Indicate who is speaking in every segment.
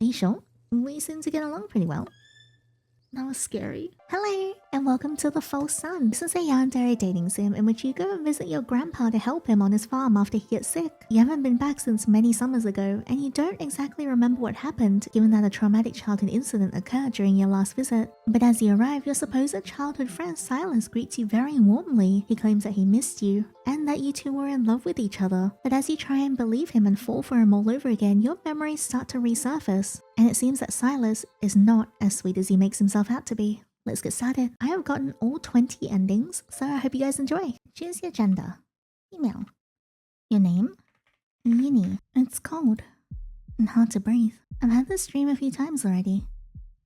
Speaker 1: Are you sure? We seem to get along pretty well. That was scary. Hello, and welcome to The False Sun. This is a Yandere dating sim in which you go and visit your grandpa to help him on his farm after he gets sick. You haven't been back since many summers ago, and you don't exactly remember what happened, given that a traumatic childhood incident occurred during your last visit. But as you arrive, your supposed childhood friend Silas greets you very warmly. He claims that he missed you, and that you two were in love with each other. But as you try and believe him and fall for him all over again, your memories start to resurface. And it seems that Silas is not as sweet as he makes himself out to be. Let's get started. I have gotten all 20 endings, so I hope you guys enjoy. Choose your gender. Female. Your name? Yini. It's cold and hard to breathe. I've had this dream a few times already,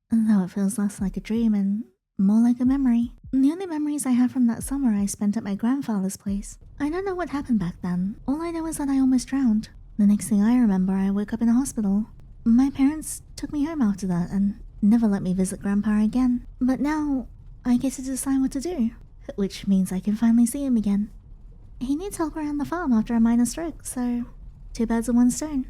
Speaker 1: though it feels less like a dream and more like a memory. The only memories I have from that summer I spent at my grandfather's place. I don't know what happened back then. All I know is that I almost drowned. The next thing I remember, I woke up in a hospital. My parents took me home after that and never let me visit Grandpa again. But now, I get to decide what to do, which means I can finally see him again. He needs help around the farm after a minor stroke, so 2 birds with 1 stone.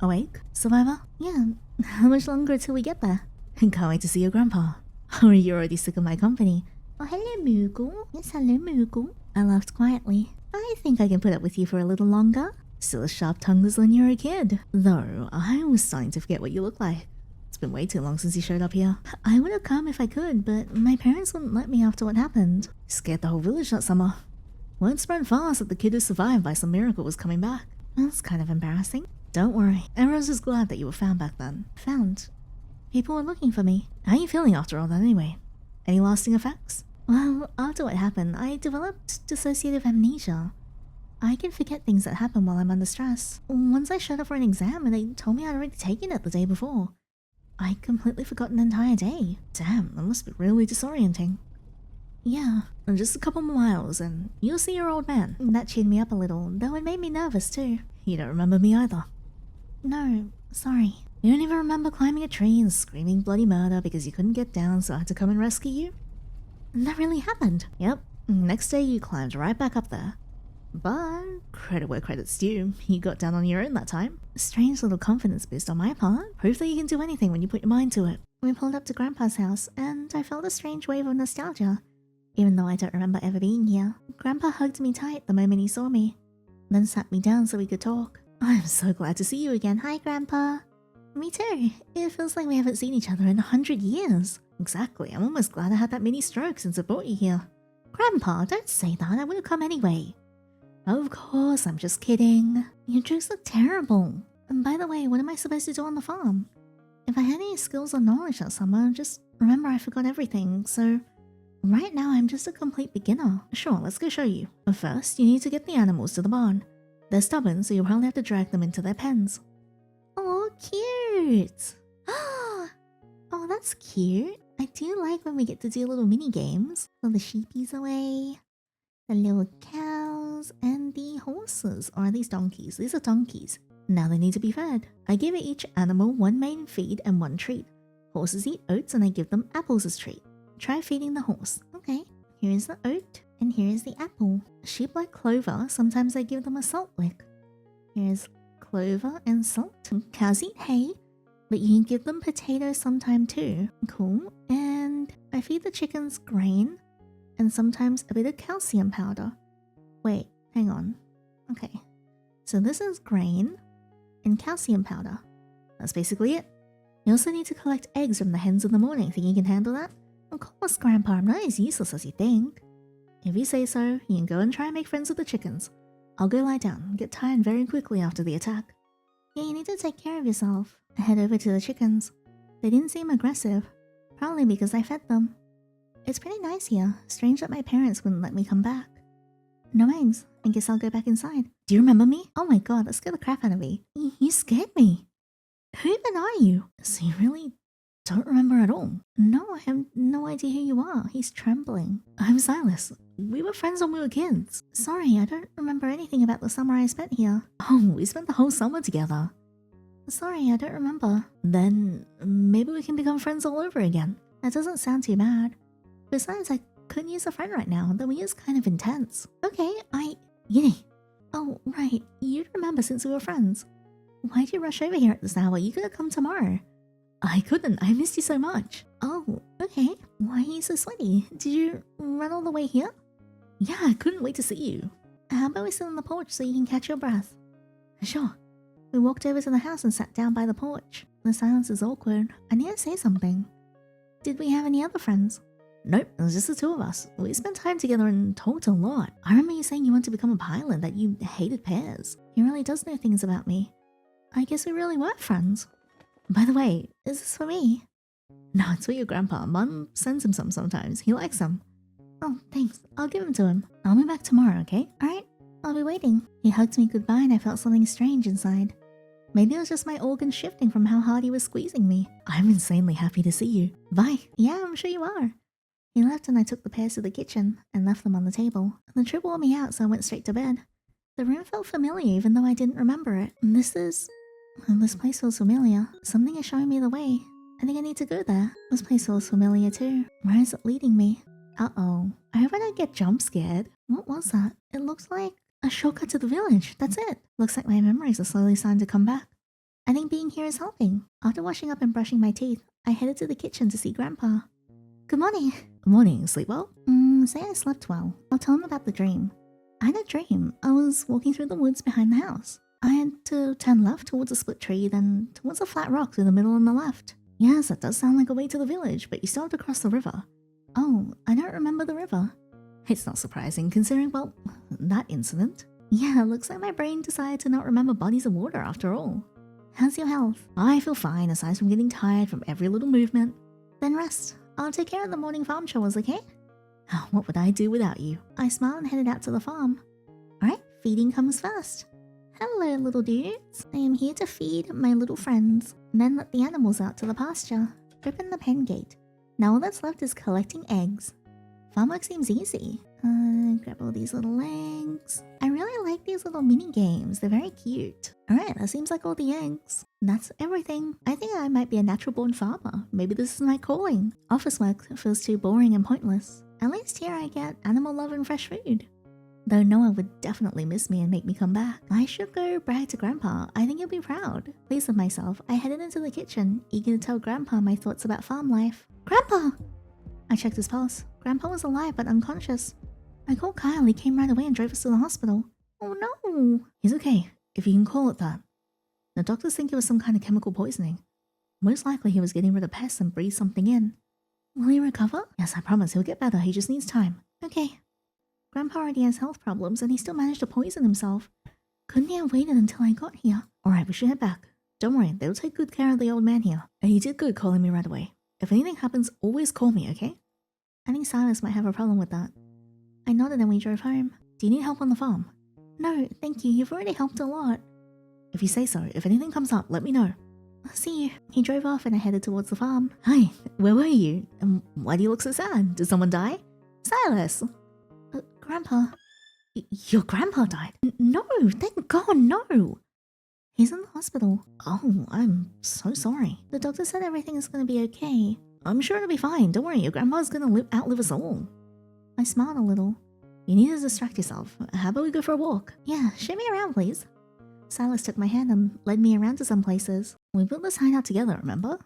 Speaker 1: Awake? Survivor? Yeah, how much longer till we get there? Can't wait to see your Grandpa. Or you're already sick of my company. Oh, hello, Moogle. Yes, hello, Moogle. I laughed quietly. I think I can put up with you for a little longer. Still as sharp-tongued as when you were a kid. Though, I was starting to forget what you look like. It's been way too long since you showed up here. I would have come if I could, but my parents wouldn't let me after what happened. Scared the whole village that summer. Word spread fast that the kid who survived by some miracle was coming back. That's kind of embarrassing. Don't worry, everyone's just glad that you were found back then. Found? People were looking for me. How are you feeling after all that anyway? Any lasting effects? Well, after what happened, I developed dissociative amnesia. I can forget things that happen while I'm under stress. Once I showed up for an exam and they told me I'd already taken it the day before. I completely forgot an entire day. Damn, that must be really disorienting. Yeah, just a couple more miles and you'll see your old man. That cheered me up a little, though it made me nervous too. You don't remember me either. No, sorry. You don't even remember climbing a tree and screaming bloody murder because you couldn't get down, so I had to come and rescue you? That really happened. Yep, next day you climbed right back up there. But credit where credit's due, you got down on your own that time. Strange little confidence boost on my part. Proof that you can do anything when you put your mind to it. We pulled up to Grandpa's house, and I felt a strange wave of nostalgia. Even though I don't remember ever being here, Grandpa hugged me tight the moment he saw me, then sat me down so we could talk. I'm so glad to see you again. Hi, Grandpa. Me too. It feels like we haven't seen each other in 100 years. Exactly, I'm almost glad I had that mini stroke since I brought you here. Grandpa, don't say that, I would have come anyway. Of course, I'm just kidding. Your jokes look terrible. And by the way, what am I supposed to do on the farm? If I had any skills or knowledge that summer, just remember I forgot everything, so right now I'm just a complete beginner. Sure, let's go show you. But first, you need to get the animals to the barn. They're stubborn, so you'll probably have to drag them into their pens. Oh, cute! Oh, that's cute. I do like when we get to do little mini games. Throw the sheepies away. The little cows and the horses, or are these donkeys? These are donkeys. Now they need to be fed. I give each animal 1 main feed and 1 treat. Horses eat oats and I give them apples as treat. Try feeding the horse. Okay, here is the oat and here is the apple. Sheep like clover, sometimes I give them a salt lick. Here's clover and salt. Cows eat hay, but you can give them potatoes sometime too. Cool. And I feed the chickens grain and sometimes a bit of calcium powder. Wait, hang on. Okay, so this is grain and calcium powder. That's basically it. You also need to collect eggs from the hens in the morning. Think you can handle that? Of course, Grandpa, I'm not as useless as you think. If you say so, you can go and try and make friends with the chickens. I'll go lie down and get tired very quickly after the attack. Yeah, you need to take care of yourself. I head over to the chickens. They didn't seem aggressive, probably because I fed them. It's pretty nice here. Strange that my parents wouldn't let me come back. No eggs. I guess I'll go back inside. Do you remember me? Oh my god, that scared the crap out of me. You scared me. Who even are you? So you really don't remember at all? No, I have no idea who you are. He's trembling. I'm Silas. We were friends when we were kids. Sorry, I don't remember anything about the summer I spent here. Oh, we spent the whole summer together. Sorry, I don't remember. Then maybe we can become friends all over again. That doesn't sound too bad. Besides, I couldn't use a friend right now. The week is kind of intense. Okay, Yini. Oh, right. You'd remember since we were friends. Why'd you rush over here at this hour? You could have come tomorrow. I couldn't. I missed you so much. Oh, okay. Why are you so sweaty? Did you run all the way here? Yeah, I couldn't wait to see you. How about we sit on the porch so you can catch your breath? Sure. We walked over to the house and sat down by the porch. The silence is awkward. I need to say something. Did we have any other friends? Nope, it was just the two of us. We spent time together and talked a lot. I remember you saying you wanted to become a pilot, that you hated pears. He really does know things about me. I guess we really were friends. By the way, is this for me? No, it's for your grandpa. Mum sends him some sometimes. He likes them. Oh, thanks. I'll give them to him. I'll be back tomorrow, okay? Alright, I'll be waiting. He hugged me goodbye and I felt something strange inside. Maybe it was just my organs shifting from how hard he was squeezing me. I'm insanely happy to see you. Bye. Yeah, I'm sure you are. He left and I took the pears to the kitchen and left them on the table. The trip wore me out, so I went straight to bed. The room felt familiar even though I didn't remember it. This place feels familiar. Something is showing me the way. I think I need to go there. This place feels familiar too. Where is it leading me? Uh-oh. I hope I don't get jump scared. What was that? It looks like a shortcut to the village. That's it. Looks like my memories are slowly starting to come back. I think being here is helping. After washing up and brushing my teeth, I headed to the kitchen to see Grandpa. Good morning. Good morning. Sleep well? Say I slept well. I'll tell him about the dream. I had a dream. I was walking through the woods behind the house. I had to turn left towards a split tree, then towards a flat rock through the middle on the left. Yes, that does sound like a way to the village, but you still have to cross the river. Oh, I don't remember the river. It's not surprising considering, well, that incident. Yeah, it looks like my brain decided to not remember bodies of water after all. How's your health? I feel fine aside from getting tired from every little movement. Then rest. I'll take care of the morning farm chores, okay? What would I do without you? I smiled and headed out to the farm. Alright, feeding comes first. Hello, little dudes. I am here to feed my little friends, then let the animals out to the pasture. Open the pen gate. Now all that's left is collecting eggs. Farm work seems easy. Grab all these little eggs. I really like these little mini games. They're very cute. Alright, that seems like all the eggs. That's everything. I think I might be a natural-born farmer. Maybe this is my calling. Office work feels too boring and pointless. At least here I get animal love and fresh food. Though Noah would definitely miss me and make me come back. I should go brag to Grandpa. I think he'll be proud. Pleased with myself, I headed into the kitchen, eager to tell Grandpa my thoughts about farm life. Grandpa! I checked his pulse. Grandpa was alive but unconscious. I called Kyle. He came right away and drove us to the hospital. Oh no! He's okay, if you can call it that. The doctors think it was some kind of chemical poisoning. Most likely he was getting rid of pests and breathed something in. Will he recover? Yes, I promise. He'll get better. He just needs time. Okay. Grandpa already has health problems and he still managed to poison himself. Couldn't he have waited until I got here? Alright, we should head back. Don't worry, they'll take good care of the old man here. And you did good calling me right away. If anything happens, always call me, okay? I think Silas might have a problem with that. I nodded and we drove home. Do you need help on the farm? No, thank you. You've already helped a lot. If you say so, if anything comes up, let me know. I'll see you. He drove off and I headed towards the farm. Hi, where were you? And why do you look so sad? Did someone die? Silas! Grandpa. Your grandpa died? No, thank God, no! He's in the hospital. Oh, I'm so sorry. The doctor said everything is going to be okay. I'm sure it'll be fine. Don't worry, your grandpa's going to outlive us all. I smiled a little. You need to distract yourself. How about we go for a walk? Yeah, show me around, please. Silas took my hand and led me around to some places. We built this hideout together, remember?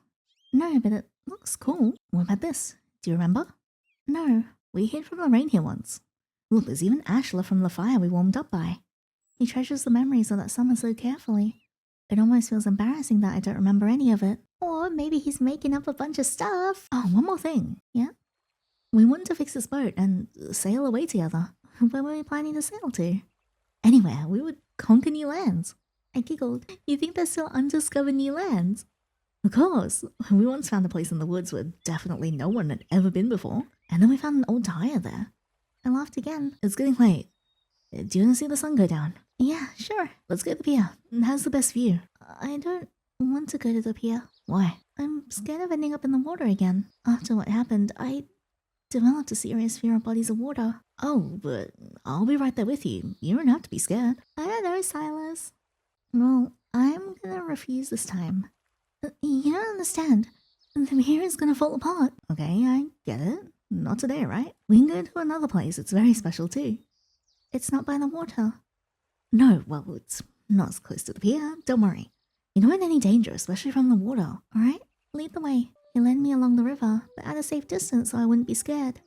Speaker 1: No, but it looks cool. What about this? Do you remember? No. We hid from the rain here once. Look, there's even ash left from the fire we warmed up by. He treasures the memories of that summer so carefully. It almost feels embarrassing that I don't remember any of it. Or maybe he's making up a bunch of stuff. Oh, one more thing. Yeah? We wanted to fix this boat and sail away together. Where were we planning to sail to? Anywhere. We would conquer new lands. I giggled. You think there's still undiscovered new lands? Of course. We once found a place in the woods where definitely no one had ever been before. And then we found an old tire there. I laughed again. It's getting late. Do you want to see the sun go down? Yeah, sure. Let's go to the pier. How's the best view? I don't want to go to the pier. Why? I'm scared of ending up in the water again. After what happened, I developed a serious fear of bodies of water. Oh, but I'll be right there with you. You don't have to be scared. I don't know, Silas. Well, I'm gonna refuse this time. You don't understand. The pier is gonna fall apart. Okay, I get it. Not today, right? We can go to another place. It's very special too. It's not by the water. No, well, it's not as close to the pier. Don't worry. You're not in any danger, especially from the water. Alright? Lead way. He led me along the river, but at a safe distance so I wouldn't be scared.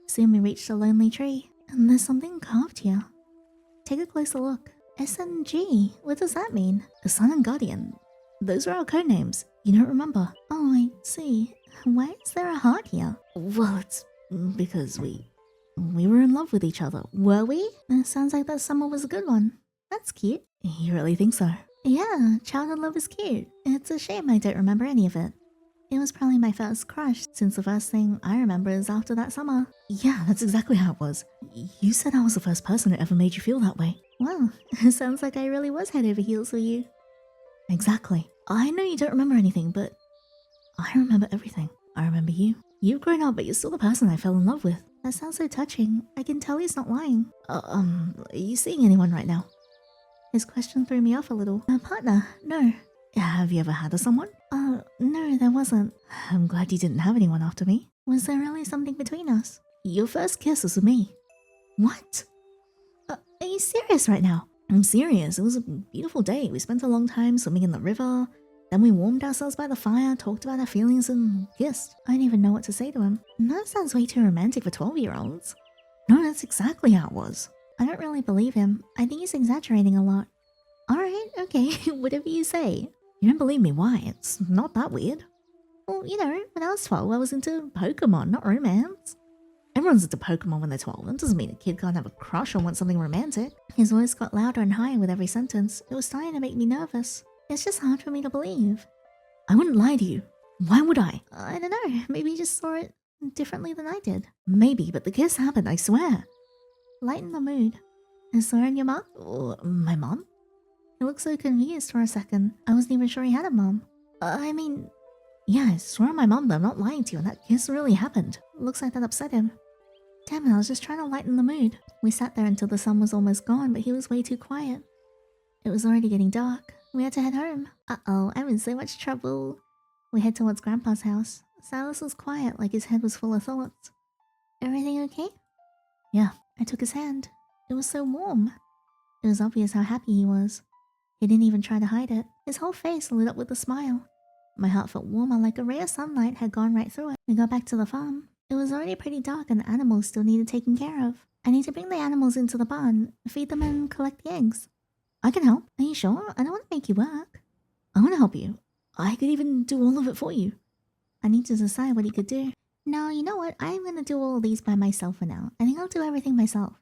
Speaker 1: Soon we reached a lonely tree, and there's something carved here. Take a closer look. SNG, what does that mean? The Sun and Guardian. Those are our code names. You don't remember? Oh, I see. Why is there a heart here? Well, it's because we were in love with each other. Were we? It sounds like that summer was a good one. That's cute. You really think so? Yeah, childhood love is cute. It's a shame I don't remember any of it. It was probably my first crush, since the first thing I remember is after that summer. Yeah, that's exactly how it was. You said I was the first person that ever made you feel that way. Well, it sounds like I really was head over heels for you. Exactly. I know you don't remember anything, but I remember everything. I remember you. You've grown up, but you're still the person I fell in love with. That sounds so touching. I can tell he's not lying. Are you seeing anyone right now? His question threw me off a little. A partner? No. Have you ever had a someone? No, there wasn't. I'm glad you didn't have anyone after me. Was there really something between us? Your first kiss was with me. What? Are you serious right now? I'm serious. It was a beautiful day. We spent a long time swimming in the river. Then we warmed ourselves by the fire, talked about our feelings, and kissed. I didn't even know what to say to him. That sounds way too romantic for 12-year-olds. No, that's exactly how it was. I don't really believe him. I think he's exaggerating a lot. Alright, okay, whatever you say. You don't believe me, why? It's not that weird. Well, you know, when I was 12, I was into Pokemon, not romance. Everyone's into Pokemon when they're 12. That doesn't mean a kid can't have a crush or want something romantic. His voice got louder and higher with every sentence. It was starting to make me nervous. It's just hard for me to believe. I wouldn't lie to you. Why would I? I don't know. Maybe you just saw it differently than I did. Maybe, but the kiss happened, I swear. Lighten the mood. Is there in your mom? My mom? He looked so confused for a second. I wasn't even sure he had a mom. I mean... Yeah, I swear on my mom that I'm not lying to you and that kiss really happened. Looks like that upset him. Damn it, I was just trying to lighten the mood. We sat there until the sun was almost gone, but he was way too quiet. It was already getting dark. We had to head home. Uh-oh, I'm in so much trouble. We head towards Grandpa's house. Silas was quiet, like his head was full of thoughts. Everything okay? Yeah. I took his hand. It was so warm. It was obvious how happy he was. He didn't even try to hide it. His whole face lit up with a smile. My heart felt warmer, like a ray of sunlight had gone right through it. We got back to the farm. It was already pretty dark and the animals still needed taking care of. I need to bring the animals into the barn, feed them and collect the eggs. I can help. Are you sure? I don't want to make you work. I want to help you. I could even do all of it for you. I need to decide what he could do. No, you know what? I'm going to do all of these by myself for now. I think I'll do everything myself.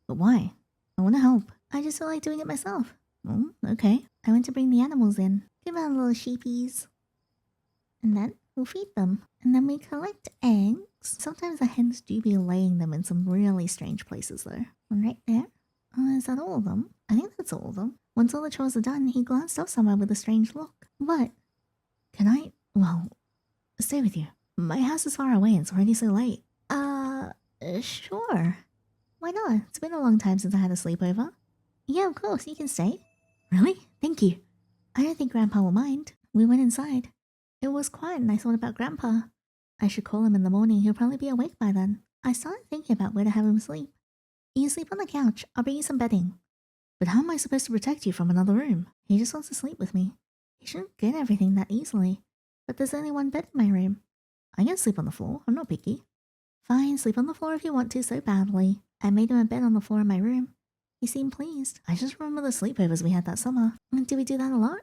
Speaker 1: But why? I want to help. I just feel like doing it myself. Oh, okay. I went to bring the animals in. Give them little sheepies. And then we'll feed them. And then we collect eggs. Sometimes the hens do be laying them in some really strange places though. One right there. Oh, is that all of them? I think that's all of them. Once all the chores are done, he glanced off somewhere with a strange look. What? Can I? Well, stay with you. My house is far away and it's already so late. Sure. Why not? It's been a long time since I had a sleepover. Yeah, of course, you can stay. Really? Thank you. I don't think Grandpa will mind. We went inside. It was quiet and I thought about Grandpa. I should call him in the morning. He'll probably be awake by then. I started thinking about where to have him sleep. You sleep on the couch. I'll bring you some bedding. But how am I supposed to protect you from another room? He just wants to sleep with me. He shouldn't get everything that easily. But there's only one bed in my room. I can sleep on the floor. I'm not picky. Fine, sleep on the floor if you want to so badly. I made him a bed on the floor in my room. He seemed pleased. I just remember the sleepovers we had that summer. Did we do that a lot?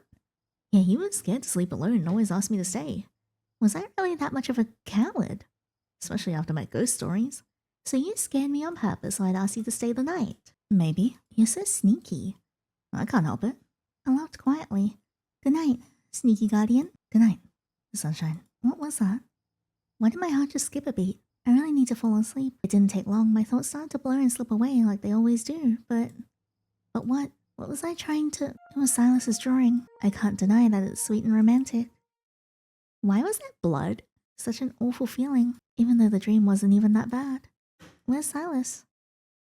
Speaker 1: Yeah, he was scared to sleep alone and always asked me to stay. Was I really that much of a coward? Especially after my ghost stories. So you scared me on purpose so I'd ask you to stay the night? Maybe. You're so sneaky. I can't help it. I laughed quietly. Good night, sneaky guardian. Good night, sunshine. What was that? Why did my heart just skip a beat? I really need to fall asleep. It didn't take long. My thoughts started to blur and slip away like they always do, but what? What was I trying to... It was Silas's drawing. I can't deny that it's sweet and romantic. Why was that blood? Such an awful feeling, even though the dream wasn't even that bad. Where's Silas?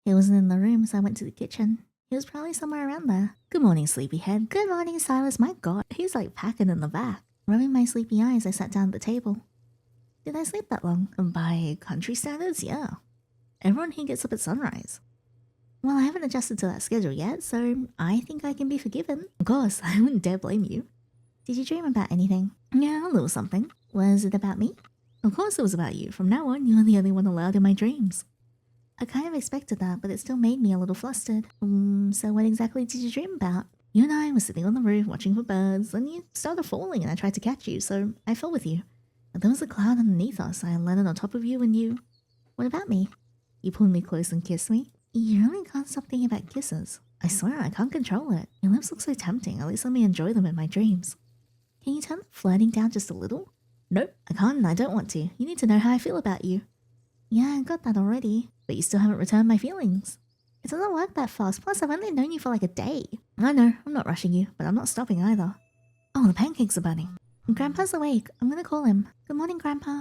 Speaker 1: He wasn't in the room, so I went to the kitchen. He was probably somewhere around there. Good morning, sleepyhead. Good morning, Silas. My God, he's like packing in the back. Rubbing my sleepy eyes, I sat down at the table. Did I sleep that long? By country standards, yeah. Everyone here gets up at sunrise. Well, I haven't adjusted to that schedule yet, so I think I can be forgiven. Of course, I wouldn't dare blame you. Did you dream about anything? Yeah, a little something. Was it about me? Of course it was about you. From now on, you're the only one allowed in my dreams. I kind of expected that, but it still made me a little flustered. So what exactly did you dream about? You and I were sitting on the roof watching for birds, and you started falling and I tried to catch you, so I fell with you. But there was a cloud underneath us. I landed on top of you and you... What about me? You pulled me close and kissed me. You really can't stop thinking about kisses. I swear I can't control it. Your lips look so tempting, at least let me enjoy them in my dreams. Can you turn the flirting down just a little? Nope, I can't and I don't want to. You need to know how I feel about you. Yeah, I got that already, but you still haven't returned my feelings. It doesn't work that fast, plus I've only known you for like a day. I know, I'm not rushing you, but I'm not stopping either. Oh, the pancakes are burning. Grandpa's awake. I'm gonna call him. Good morning, Grandpa.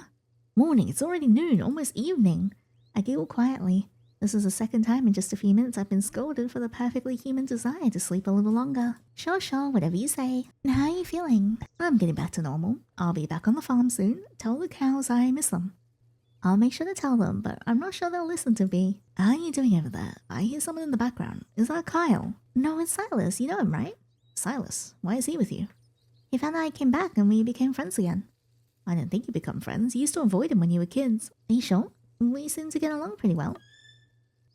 Speaker 1: Morning, it's already noon, almost evening. I giggle quietly. This is the second time in just a few minutes I've been scolded for the perfectly human desire to sleep a little longer. Sure, whatever you say. And how are you feeling? I'm getting back to normal. I'll be back on the farm soon. Tell the cows I miss them. I'll make sure to tell them, but I'm not sure they'll listen to me. How are you doing over there? I hear someone in the background. Is that Kyle? No, it's Silas. You know him, right? Silas? Why is he with you? He found out I came back and we became friends again. I didn't think you'd become friends. You used to avoid him when you were kids. Are you sure? We seem to get along pretty well.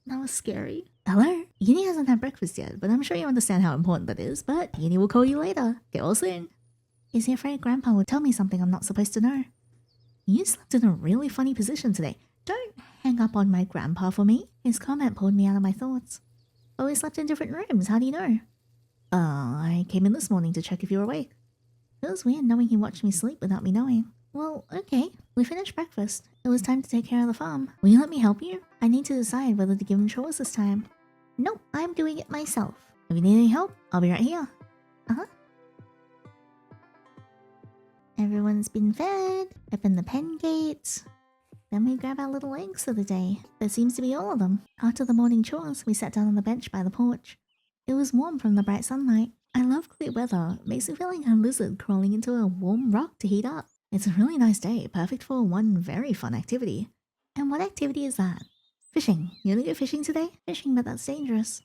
Speaker 1: That was scary. Hello? Yini hasn't had breakfast yet, but I'm sure you understand how important that is. But Yini will call you later. Get well soon. Is he afraid Grandpa will tell me something I'm not supposed to know? You slept in a really funny position today. Don't hang up on my grandpa for me. His comment pulled me out of my thoughts. Oh, we slept in different rooms. How do you know? I came in this morning to check if you were awake. It was weird knowing he watched me sleep without me knowing. Well, okay. We finished breakfast. It was time to take care of the farm. Will you let me help you? I need to decide whether to give him chores this time. Nope, I'm doing it myself. If you need any help, I'll be right here. Everyone's been fed. Open the pen gates. Then we grab our little eggs for the day. There seems to be all of them. After the morning chores, we sat down on the bench by the porch. It was warm from the bright sunlight. I love clear weather. It makes me feel like a lizard crawling into a warm rock to heat up. It's a really nice day, perfect for one very fun activity. And what activity is that? Fishing. You wanna go fishing today? Fishing, but that's dangerous.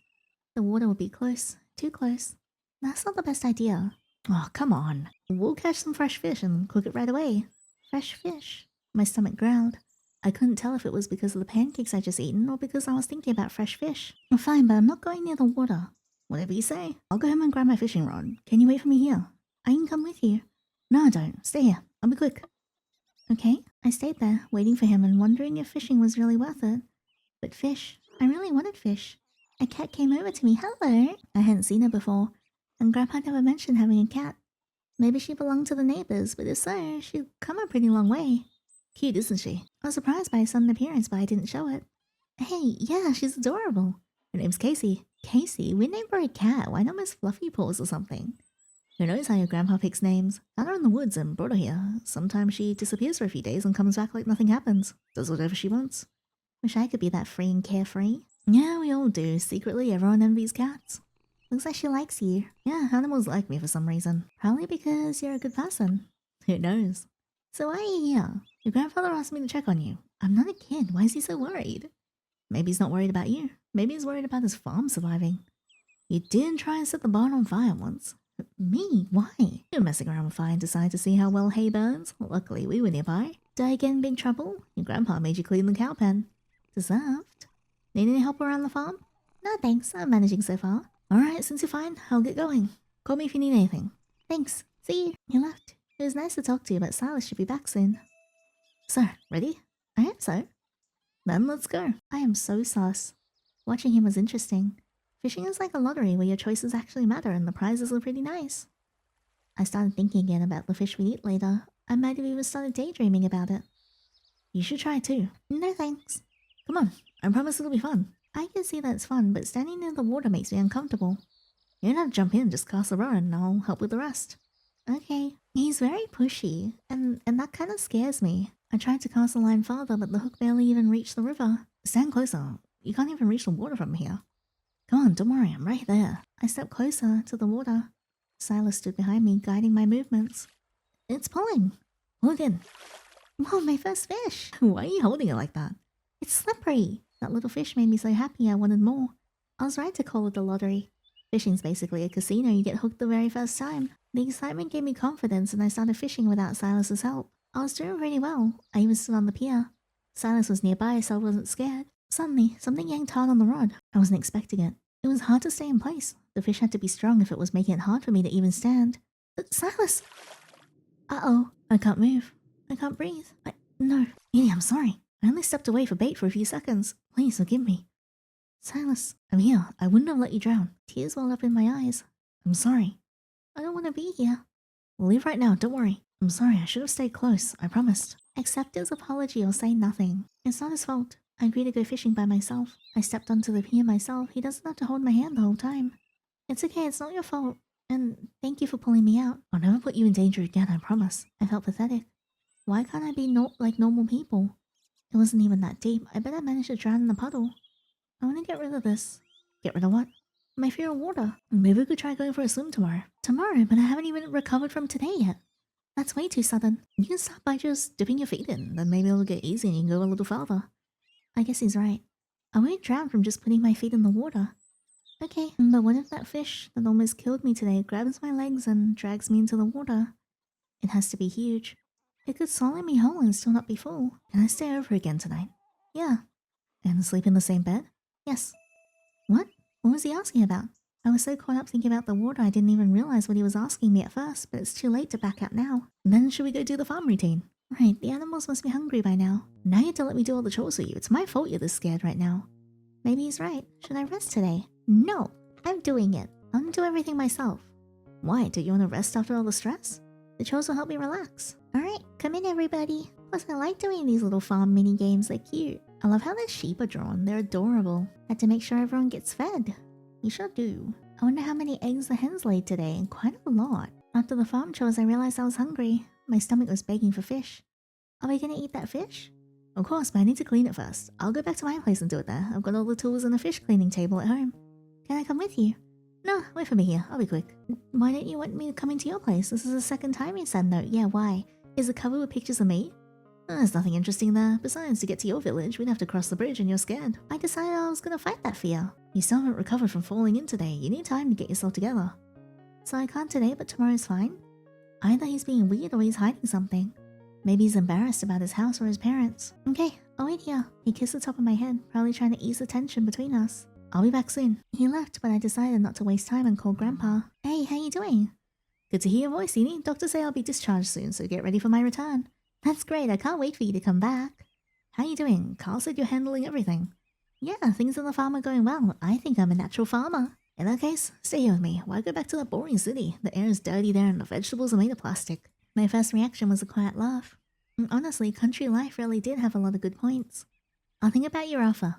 Speaker 1: The water would be close. Too close. That's not the best idea. Oh, come on. We'll catch some fresh fish and cook it right away. Fresh fish? My stomach growled. I couldn't tell if it was because of the pancakes I just eaten or because I was thinking about fresh fish. Well, fine, but I'm not going near the water. Whatever you say. I'll go home and grab my fishing rod. Can you wait for me here? I can come with you. No, I don't. Stay here. I'll be quick. Okay. I stayed there, waiting for him and wondering if fishing was really worth it. But fish. I really wanted fish. A cat came over to me. Hello. I hadn't seen her before, and Grandpa never mentioned having a cat. Maybe she belonged to the neighbors, but if so, she'd come a pretty long way. Cute, isn't she? I was surprised by her sudden appearance, but I didn't show it. Hey, yeah, she's adorable. Her name's Casey. Casey? We named her a cat. Why not Miss Fluffy Paws or something? Who knows how your grandpa picks names? Found her in the woods and brought her here. Sometimes she disappears for a few days and comes back like nothing happens. Does whatever she wants. Wish I could be that free and carefree. Yeah, we all do. Secretly, everyone envies cats. Looks like she likes you. Yeah, animals like me for some reason. Probably because you're a good person. Who knows? So why are you here? Your grandfather asked me to check on you. I'm not a kid. Why is he so worried? Maybe he's not worried about you. Maybe he's worried about his farm surviving. You did try and set the barn on fire once. Me? Why? You were messing around with fire and decided to see how well hay burns. Luckily, we were nearby. Did I get in big trouble? Your grandpa made you clean the cow pen. Deserved. Need any help around the farm? No thanks, I'm managing so far. Alright, since you're fine, I'll get going. Call me if you need anything. Thanks. See you. You left. It was nice to talk to you, but Silas should be back soon. So, ready? I am so. Then let's go. I am so sus. Watching him was interesting. Fishing is like a lottery where your choices actually matter and the prizes are pretty nice. I started thinking again about the fish we eat later. I might have even started daydreaming about it. You should try too. No thanks. Come on, I promise it'll be fun. I can see that it's fun, but standing near the water makes me uncomfortable. You don't have to jump in, just cast a rod and I'll help with the rest. Okay. He's very pushy, and that kind of scares me. I tried to cast the line farther, but the hook barely even reached the river. Stand closer. You can't even reach the water from here. Come on, don't worry, I'm right there. I stepped closer to the water. Silas stood behind me, guiding my movements. It's pulling. Pull it in. Whoa, my first fish. Why are you holding it like that? It's slippery. That little fish made me so happy I wanted more. I was right to call it a lottery. Fishing's basically a casino. You get hooked the very first time. The excitement gave me confidence and I started fishing without Silas's help. I was doing pretty well. I even stood on the pier. Silas was nearby, so I wasn't scared. Suddenly, something yanked hard on the rod. I wasn't expecting it. It was hard to stay in place. The fish had to be strong if it was making it hard for me to even stand. Silas! Uh-oh. I can't move. I can't breathe. No. Edie, I'm sorry. I only stepped away for bait for a few seconds. Please forgive me. Silas, I'm here. I wouldn't have let you drown. Tears welled up in my eyes. I'm sorry. I don't want to be here. We'll leave right now, don't worry. I'm sorry, I should have stayed close, I promised. Accept his apology or say nothing. It's not his fault. I agreed to go fishing by myself. I stepped onto the pier myself. He doesn't have to hold my hand the whole time. It's okay, it's not your fault. And thank you for pulling me out. I'll never put you in danger again, I promise. I felt pathetic. Why can't I be like normal people? It wasn't even that deep. I bet I managed to drown in the puddle. I want to get rid of this. Get rid of what? My fear of water. Maybe we could try going for a swim tomorrow. Tomorrow? But I haven't even recovered from today yet. That's way too sudden. You can start by just dipping your feet in, then maybe it'll get easy and you can go a little farther. I guess he's right. I won't drown from just putting my feet in the water. Okay, but what if that fish that almost killed me today grabs my legs and drags me into the water? It has to be huge. It could swallow me whole and still not be full. Can I stay over again tonight? Yeah. And sleep in the same bed? Yes. What? What was he asking about? I was so caught up thinking about the water I didn't even realize what he was asking me at first, but it's too late to back out now. Then should we go do the farm routine? Right, the animals must be hungry by now. Now you have to let me do all the chores for you. It's my fault you're this scared right now. Maybe he's right. Should I rest today? No, I'm doing it. I want to do everything myself. Why? Do you want to rest after all the stress? The chores will help me relax. Alright, come in everybody. Plus I like doing these little farm mini games, they're cute. I love how the sheep are drawn, they're adorable. Had to make sure everyone gets fed. You sure do. I wonder how many eggs the hens laid today, and quite a lot. After the farm chores I realized I was hungry. My stomach was begging for fish. Are we gonna eat that fish? Of course, but I need to clean it first. I'll go back to my place and do it there. I've got all the tools and a fish cleaning table at home. Can I come with you? No, wait for me here. I'll be quick. Why don't you want me to come into your place? This is the second time you said no. Yeah, why? Is it covered with pictures of me? There's nothing interesting there. Besides, to get to your village, we'd have to cross the bridge and you're scared. I decided I was gonna fight that fear. You still haven't recovered from falling in today. You need time to get yourself together. So I can't today, but tomorrow's fine? Either he's being weird or he's hiding something. Maybe he's embarrassed about his house or his parents. Okay, I'll wait here. He kissed the top of my head, probably trying to ease the tension between us. I'll be back soon. He left, but I decided not to waste time and called Grandpa. Hey, how you doing? Good to hear your voice, Edie. Doctors say I'll be discharged soon, so get ready for my return. That's great, I can't wait for you to come back. How you doing? Carl said you're handling everything. Yeah, things in the farm are going well. I think I'm a natural farmer. In that case, stay here with me. Why go back to that boring city? The air is dirty there and the vegetables are made of plastic. My first reaction was a quiet laugh. And honestly, country life really did have a lot of good points. I'll think about your offer.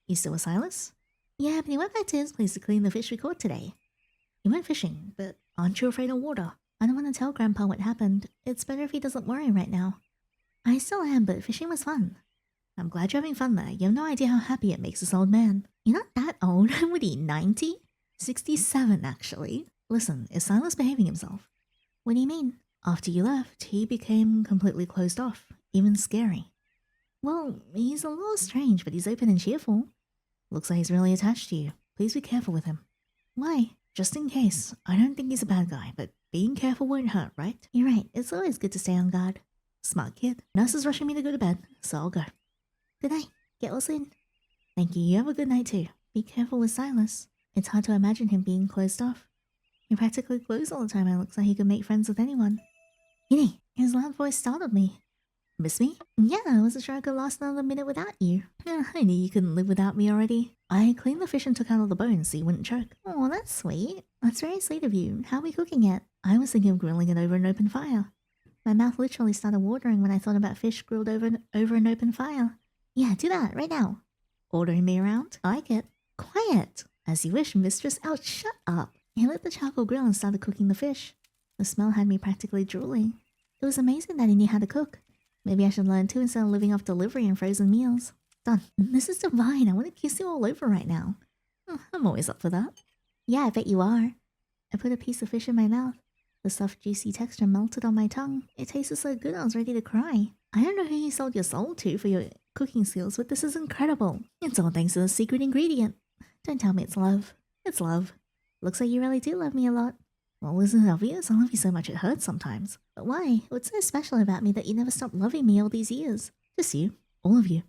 Speaker 1: You still with Silas? Yeah, but he went back to his place to clean the fish we caught today. He went fishing, but aren't you afraid of water? I don't want to tell Grandpa what happened. It's better if he doesn't worry right now. I still am, but fishing was fun. I'm glad you're having fun there. You have no idea how happy it makes this old man. You're not that old. What are you, 90? 67, actually. Listen, is Silas behaving himself? What do you mean? After you left, he became completely closed off, even scary. Well, he's a little strange, but he's open and cheerful. Looks like he's really attached to you. Please be careful with him. Why? Just in case. I don't think he's a bad guy, but being careful won't hurt, right? You're right. It's always good to stay on guard. Smart kid. Nurse is rushing me to go to bed, so I'll go. Good night. Get well soon. Thank you. You have a good night too. Be careful with Silas. It's hard to imagine him being closed off. He practically glows all the time and looks like he could make friends with anyone. Edie, his loud voice startled me. Miss me? Yeah, I wasn't sure I could last another minute without you. I knew you couldn't live without me already. I cleaned the fish and took out all the bones so you wouldn't choke. Oh, that's sweet. That's very sweet of you. How are we cooking it? I was thinking of grilling it over an open fire. My mouth literally started watering when I thought about fish grilled over an open fire. Yeah, do that right now. Ordering me around? I like it. Quiet. As you wish, mistress. Oh, shut up. He lit the charcoal grill and started cooking the fish. The smell had me practically drooling. It was amazing that he knew how to cook. Maybe I should learn too instead of living off delivery and frozen meals. Done. This is divine. I want to kiss you all over right now. I'm always up for that. Yeah, I bet you are. I put a piece of fish in my mouth. The soft, juicy texture melted on my tongue. It tasted so good I was ready to cry. I don't know who you sold your soul to for your cooking skills, but this is incredible. It's all thanks to the secret ingredient. Don't tell me it's love. It's love. Looks like you really do love me a lot. Well, isn't it obvious? I love you so much it hurts sometimes. But why? What's so special about me that you never stopped loving me all these years? Just you. All of you.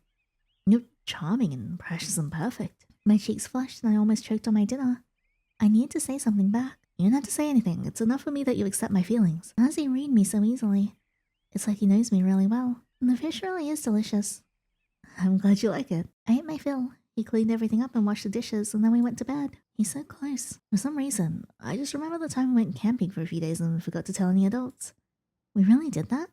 Speaker 1: You're charming and precious and perfect. My cheeks flushed and I almost choked on my dinner. I needed to say something back. You don't have to say anything. It's enough for me that you accept my feelings. How does he read me so easily? It's like he knows me really well. And the fish really is delicious. I'm glad you like it. I ate my fill. He cleaned everything up and washed the dishes, and then we went to bed. He's so close. For some reason, I just remember the time we went camping for a few days and forgot to tell any adults. We really did that?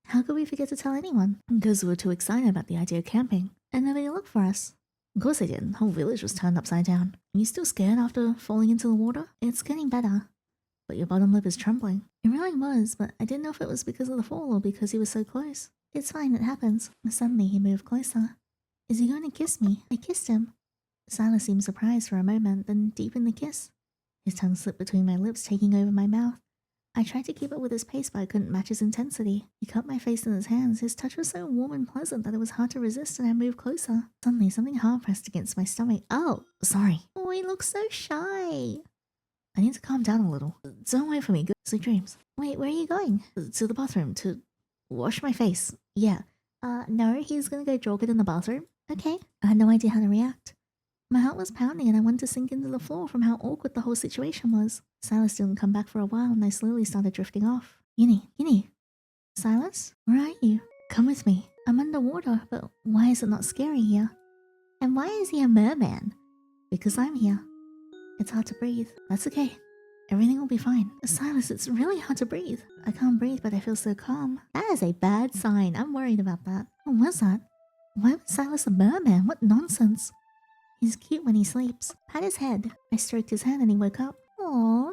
Speaker 1: How could we forget to tell anyone? Because we were too excited about the idea of camping, and nobody looked for us. Of course they did. The whole village was turned upside down. Are you still scared after falling into the water? It's getting better. But your bottom lip is trembling. It really was, but I didn't know if it was because of the fall or because he was so close. It's fine, it happens. Suddenly he moved closer. Is he going to kiss me? I kissed him. Silas seemed surprised for a moment, then deepened the kiss. His tongue slipped between my lips, taking over my mouth. I tried to keep up with his pace, but I couldn't match his intensity. He cupped my face in his hands. His touch was so warm and pleasant that it was hard to resist, and I moved closer. Suddenly, something hard pressed against my stomach. Oh, sorry. Oh, he looks so shy. I need to calm down a little. Don't wait for me. Good sweet dreams. Wait, where are you going? To the bathroom, to wash my face. Yeah. No, he's gonna go jog it in the bathroom. Okay. I had no idea how to react. My heart was pounding and I wanted to sink into the floor from how awkward the whole situation was. Silas didn't come back for a while and I slowly started drifting off. Yinny. Silas? Where are you? Come with me. I'm underwater, but why is it not scary here? And why is he a merman? Because I'm here. It's hard to breathe. That's okay. Everything will be fine. Silas, it's really hard to breathe. I can't breathe, but I feel so calm. That is a bad sign. I'm worried about that. What was that? Why was Silas a merman? What nonsense. He's cute when he sleeps. Pat his head. I stroked his hand and he woke up. Aww.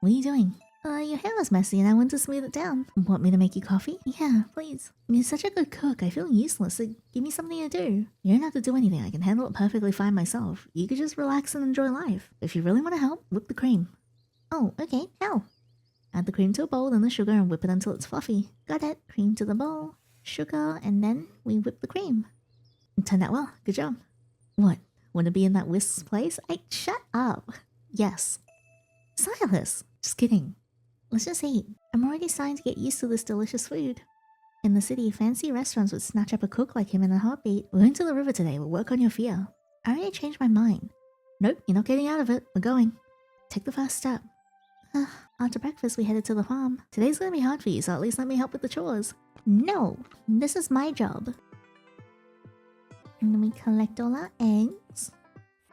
Speaker 1: What are you doing? Your hair was messy and I wanted to smooth it down. Want me to make you coffee? Yeah, please. You're such a good cook. I feel useless, so give me something to do. You don't have to do anything. I can handle it perfectly fine myself. You could just relax and enjoy life. If you really want to help, whip the cream. Oh, okay. How? Add the cream to a bowl, then the sugar, and whip it until it's fluffy. Got it. Cream to the bowl, sugar, and then we whip the cream. It turned out well. Good job. What? Want to be in that whisk's place? Shut up. Yes. Silas. Just kidding. Let's just eat. I'm already starting to get used to this delicious food. In the city, fancy restaurants would snatch up a cook like him in a heartbeat. We're going to the river today. We'll work on your fear. I already changed my mind. Nope, you're not getting out of it. We're going. Take the first step. After breakfast, we headed to the farm. Today's gonna be hard for you, so at least let me help with the chores. No, this is my job. And then we collect all our eggs.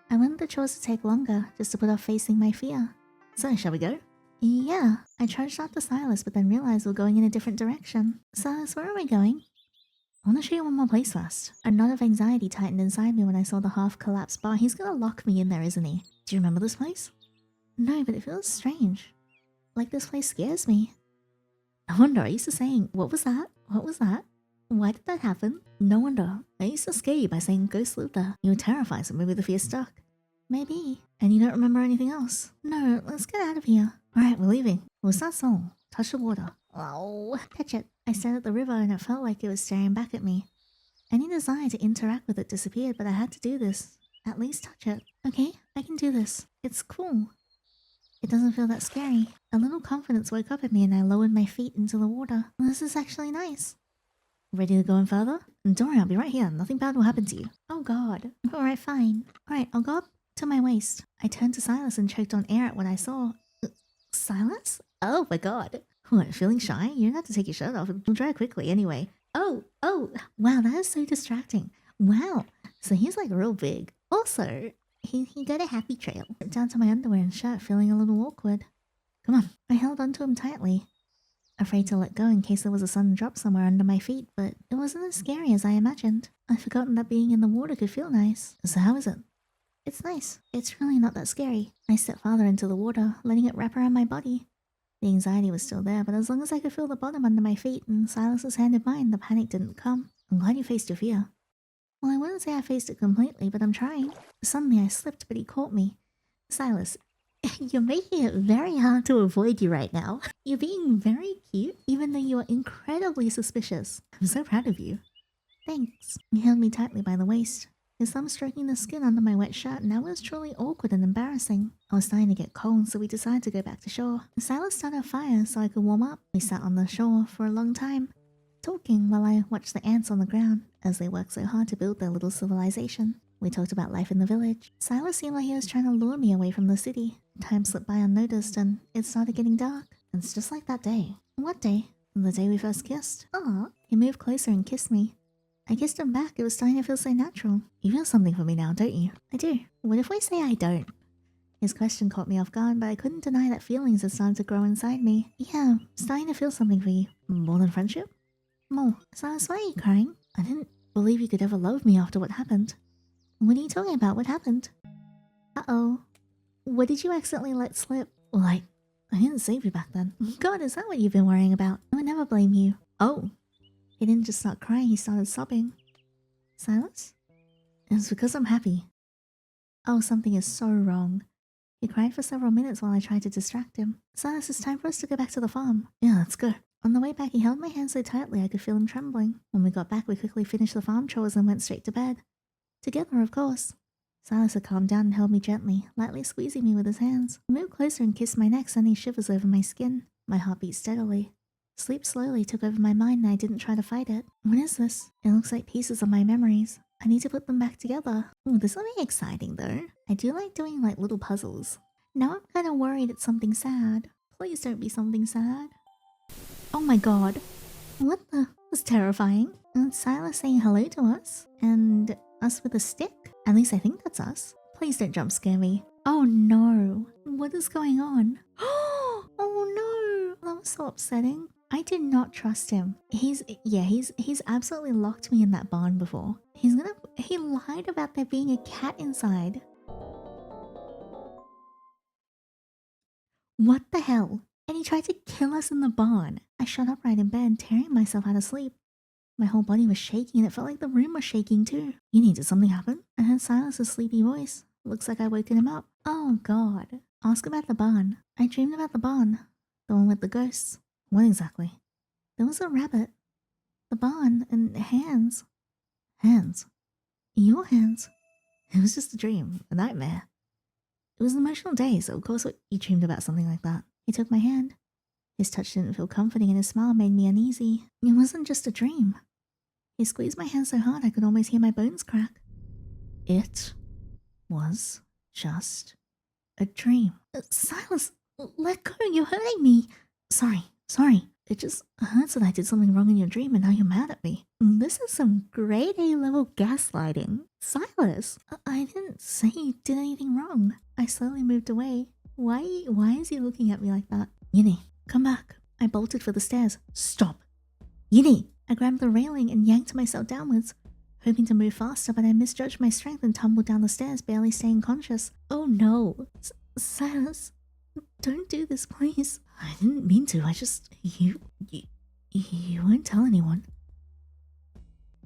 Speaker 1: I wanted the chores to take longer, just to put off facing my fear. So, shall we go? Yeah. I trudged after Silas, but then realized we're going in a different direction. Silas, where are we going? I want to show you one more place first. A knot of anxiety tightened inside me when I saw the half-collapsed bar. He's gonna lock me in there, isn't he? Do you remember this place? No, but it feels strange. Like this place scares me. I wonder, I used to saying, what was that? What was that? Why did that happen? No wonder. I used to scare you by saying ghosts live there. You were terrified, so maybe the fear stuck. Maybe. And you don't remember anything else? No, let's get out of here. Alright, we're leaving. What's that song? Touch the water. Oh, touch it. I stared at the river and it felt like it was staring back at me. Any desire to interact with it disappeared, but I had to do this. At least touch it. Okay, I can do this. It's cool. It doesn't feel that scary. A little confidence woke up in me and I lowered my feet into the water. This is actually nice. Ready to go in further? Don't worry, I'll be right here. Nothing bad will happen to you. Oh god. Alright, fine. Alright, I'll go up to my waist. I turned to Silas and choked on air at what I saw. Silas? Oh my god. What, feeling shy? You don't have to take your shirt off. It'll dry quickly anyway. Oh, wow, that is so distracting. Wow, so he's like real big. Also, he got a happy trail. Down to my underwear and shirt, feeling a little awkward. Come on. I held onto him tightly, afraid to let go in case there was a sudden drop somewhere under my feet, but it wasn't as scary as I imagined. I'd forgotten that being in the water could feel nice. So how is it? It's nice. It's really not that scary. I stepped farther into the water, letting it wrap around my body. The anxiety was still there, but as long as I could feel the bottom under my feet and Silas's hand in mine, the panic didn't come. I'm glad you faced your fear. Well, I wouldn't say I faced it completely, but I'm trying. Suddenly I slipped, but he caught me. Silas, you're making it very hard to avoid you right now. You're being very cute, even though you are incredibly suspicious. I'm so proud of you. Thanks. He held me tightly by the waist. his thumb stroking the skin under my wet shirt, and that was truly awkward and embarrassing. I was starting to get cold, so we decided to go back to shore. Silas started a fire so I could warm up. We sat on the shore for a long time, talking while I watched the ants on the ground as they worked so hard to build their little civilization. We talked about life in the village. Silas seemed like he was trying to lure me away from the city. Time slipped by unnoticed and it started getting dark. And it's just like that day. What day? The day we first kissed. Aw. He moved closer and kissed me. I kissed him back. It was starting to feel so natural. You feel something for me now, don't you? I do. What if we say I don't? His question caught me off guard, but I couldn't deny that feelings had started to grow inside me. Yeah, starting to feel something for you. More than friendship? More. Silas, why are you crying? I didn't believe you could ever love me after what happened. What are you talking about? What happened? Uh-oh. What did you accidentally let slip? Well, I didn't save you back then. God, is that what you've been worrying about? I would never blame you. Oh. He didn't just start crying, he started sobbing. Silas? It's because I'm happy. Oh, something is so wrong. He cried for several minutes while I tried to distract him. Silas, it's time for us to go back to the farm. Yeah, let's go. On the way back, he held my hand so tightly I could feel him trembling. When we got back, we quickly finished the farm chores and went straight to bed. Together, of course. Silas had calmed down and held me gently, lightly squeezing me with his hands. He moved closer and kissed my neck, sending shivers over my skin. My heart beat steadily. Sleep slowly took over my mind and I didn't try to fight it. What is this? It looks like pieces of my memories. I need to put them back together. Ooh, this will be exciting though. I do like doing like little puzzles. Now I'm kind of worried it's something sad. Please don't be something sad. Oh my god. What the? It was terrifying. And Silas saying hello to us. And us with a stick. At least I think that's us. Please don't jump scare me. Oh no. What is going on? Oh no. That was so upsetting. I did not trust him. He's absolutely locked me in that barn before. He lied about there being a cat inside. What the hell? And he tried to kill us in the barn. I shot upright in bed, tearing myself out of sleep. My whole body was shaking and it felt like the room was shaking too. Did something happen? I heard Silas's sleepy voice. Looks like I woken him up. Oh god. Ask about the barn. I dreamed about the barn. The one with the ghosts. What exactly? There was a rabbit. The barn and hands. Hands? Your hands? It was just a dream. A nightmare. It was an emotional day, so of course you dreamed about something like that. He took my hand. His touch didn't feel comforting and his smile made me uneasy. It wasn't just a dream. He squeezed my hand so hard I could almost hear my bones crack. It was just a dream. Silas, let go, you're hurting me. Sorry. It just hurts that I did something wrong in your dream and now you're mad at me. This is some grade A level gaslighting. Silas, I didn't say you did anything wrong. I slowly moved away. Why is he looking at me like that? Yinny, come back. I bolted for the stairs. Stop. Yinny! I grabbed the railing and yanked myself downwards, hoping to move faster, but I misjudged my strength and tumbled down the stairs, barely staying conscious. Oh no. Silas, don't do this, please. I didn't mean to. I just... You won't tell anyone.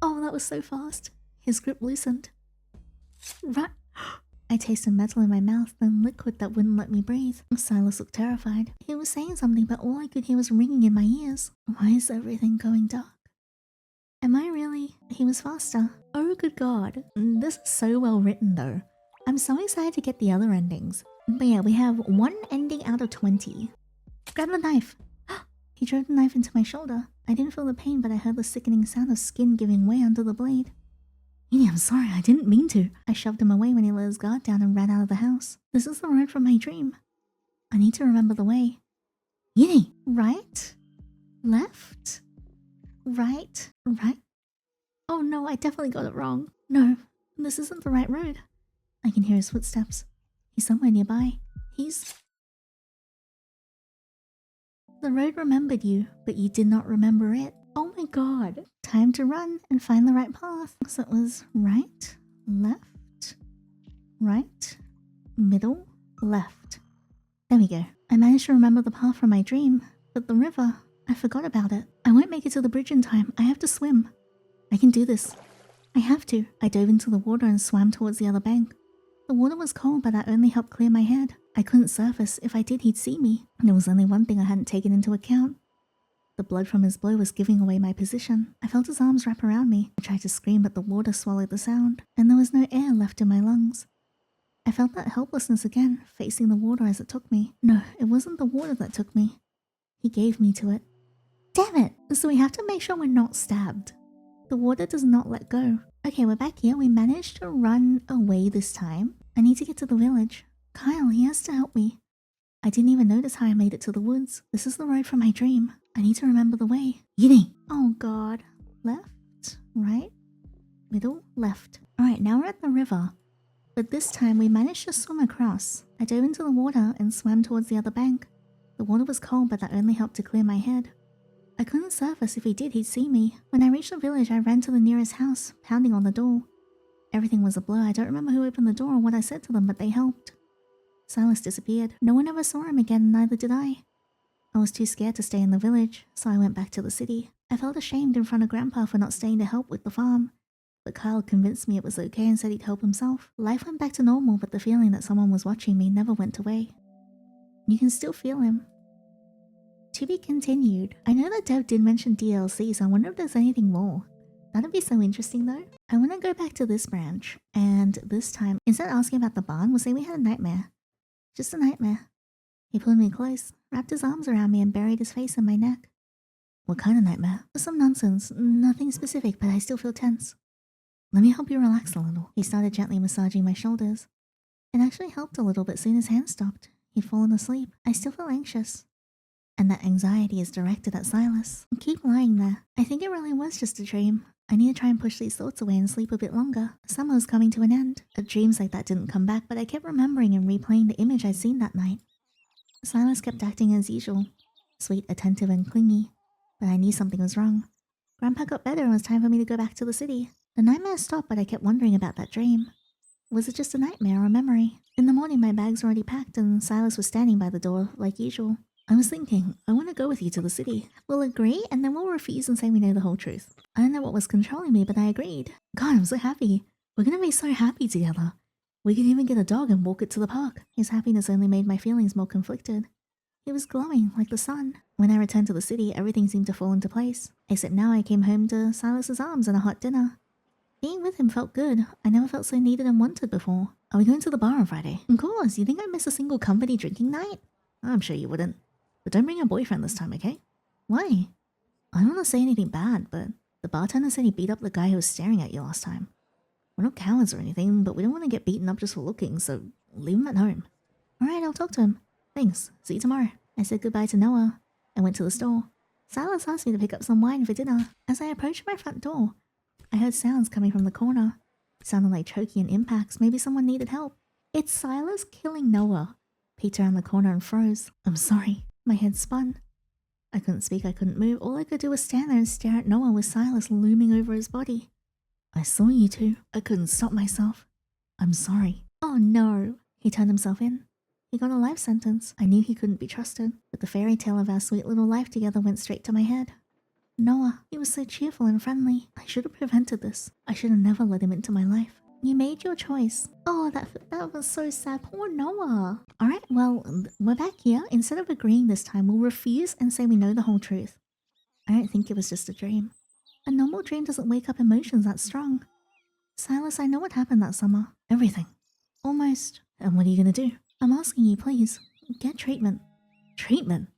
Speaker 1: Oh, that was so fast. His grip loosened. Right. I tasted metal in my mouth, then liquid that wouldn't let me breathe. Silas looked terrified. He was saying something, but all I could hear was ringing in my ears. Why is everything going dark? Am I really? He was faster. Oh, good God. This is so well written, though. I'm so excited to get the other endings. But yeah, we have one ending out of 20. Grab the knife. He drove the knife into my shoulder. I didn't feel the pain, but I heard the sickening sound of skin giving way under the blade. Yinny, I'm sorry, I didn't mean to. I shoved him away when he let his guard down and ran out of the house. This is the road from my dream. I need to remember the way. Yinny, right? Left? Right? Right? Oh no, I definitely got it wrong. No, this isn't the right road. I can hear his footsteps. He's somewhere nearby. The road remembered you, but you did not remember it. Oh my god. Time to run and find the right path. So it was right, left, right, middle, left. There we go. I managed to remember the path from my dream, but the river, I forgot about it. I won't make it to the bridge in time. I have to swim. I can do this. I have to. I dove into the water and swam towards the other bank. The water was cold, but that only helped clear my head. I couldn't surface. If I did, he'd see me. And there was only one thing I hadn't taken into account. The blood from his blow was giving away my position. I felt his arms wrap around me. I tried to scream, but the water swallowed the sound, and there was no air left in my lungs. I felt that helplessness again, facing the water as it took me. No, it wasn't the water that took me. He gave me to it. Damn it! So we have to make sure we're not stabbed. The water does not let go. Okay, we're back here. We managed to run away this time. I need to get to the village. Kyle, he has to help me. I didn't even notice how I made it to the woods. This is the road from my dream. I need to remember the way. Yini! Oh god. Left, right, middle, left. Alright, now we're at the river. But this time we managed to swim across. I dove into the water and swam towards the other bank. The water was cold, but that only helped to clear my head. I couldn't surface. If he did, he'd see me. When I reached the village, I ran to the nearest house, pounding on the door. Everything was a blur. I don't remember who opened the door or what I said to them, but they helped. Silas disappeared. No one ever saw him again, neither did I. I was too scared to stay in the village, so I went back to the city. I felt ashamed in front of Grandpa for not staying to help with the farm. But Kyle convinced me it was okay and said he'd help himself. Life went back to normal, but the feeling that someone was watching me never went away. You can still feel him. To be continued. I know that Dev did mention DLC, so I wonder if there's anything more. That'd be so interesting though. I want to go back to this branch, and this time, instead of asking about the barn, we'll say we had a nightmare. Just a nightmare. He pulled me close, wrapped his arms around me, and buried his face in my neck. What kind of nightmare? Some nonsense. Nothing specific, but I still feel tense. Let me help you relax a little. He started gently massaging my shoulders. It actually helped a little, but soon his hand stopped. He'd fallen asleep. I still feel anxious. And that anxiety is directed at Silas. Keep lying there. I think it really was just a dream. I need to try and push these thoughts away and sleep a bit longer. Summer was coming to an end. Dreams like that didn't come back, but I kept remembering and replaying the image I'd seen that night. Silas kept acting as usual. Sweet, attentive, and clingy. But I knew something was wrong. Grandpa got better and it was time for me to go back to the city. The nightmare stopped, but I kept wondering about that dream. Was it just a nightmare or a memory? In the morning, my bags were already packed and Silas was standing by the door, like usual. I was thinking, I want to go with you to the city. We'll agree, and then we'll refuse and say we know the whole truth. I don't know what was controlling me, but I agreed. God, I'm so happy. We're gonna be so happy together. We can even get a dog and walk it to the park. His happiness only made my feelings more conflicted. He was glowing like the sun. When I returned to the city, everything seemed to fall into place. Except now I came home to Silas's arms and a hot dinner. Being with him felt good. I never felt so needed and wanted before. Are we going to the bar on Friday? Of course. You think I'd miss a single company drinking night? I'm sure you wouldn't. But don't bring your boyfriend this time, okay? Why? I don't want to say anything bad, but the bartender said he beat up the guy who was staring at you last time. We're not cowards or anything, but we don't want to get beaten up just for looking, so leave him at home. Alright, I'll talk to him. Thanks. See you tomorrow. I said goodbye to Noah and went to the store. Silas asked me to pick up some wine for dinner. As I approached my front door, I heard sounds coming from the corner. It sounded like choking and impacts. Maybe someone needed help. It's Silas killing Noah. Peeked around the corner and froze. I'm sorry. My head spun. I couldn't speak, I couldn't move. All I could do was stand there and stare at Noah with Silas looming over his body. I saw you two. I couldn't stop myself. I'm sorry. Oh no. He turned himself in. He got a life sentence. I knew he couldn't be trusted, but the fairy tale of our sweet little life together went straight to my head. Noah, he was so cheerful and friendly. I should have prevented this. I should have never let him into my life. You made your choice. Oh, that was so sad. Poor Noah. Alright, well, we're back here. Instead of agreeing this time, we'll refuse and say we know the whole truth. I don't think it was just a dream. A normal dream doesn't wake up emotions that strong. Silas, I know what happened that summer. Everything. Almost. And what are you gonna do? I'm asking you, please. Get treatment. Treatment?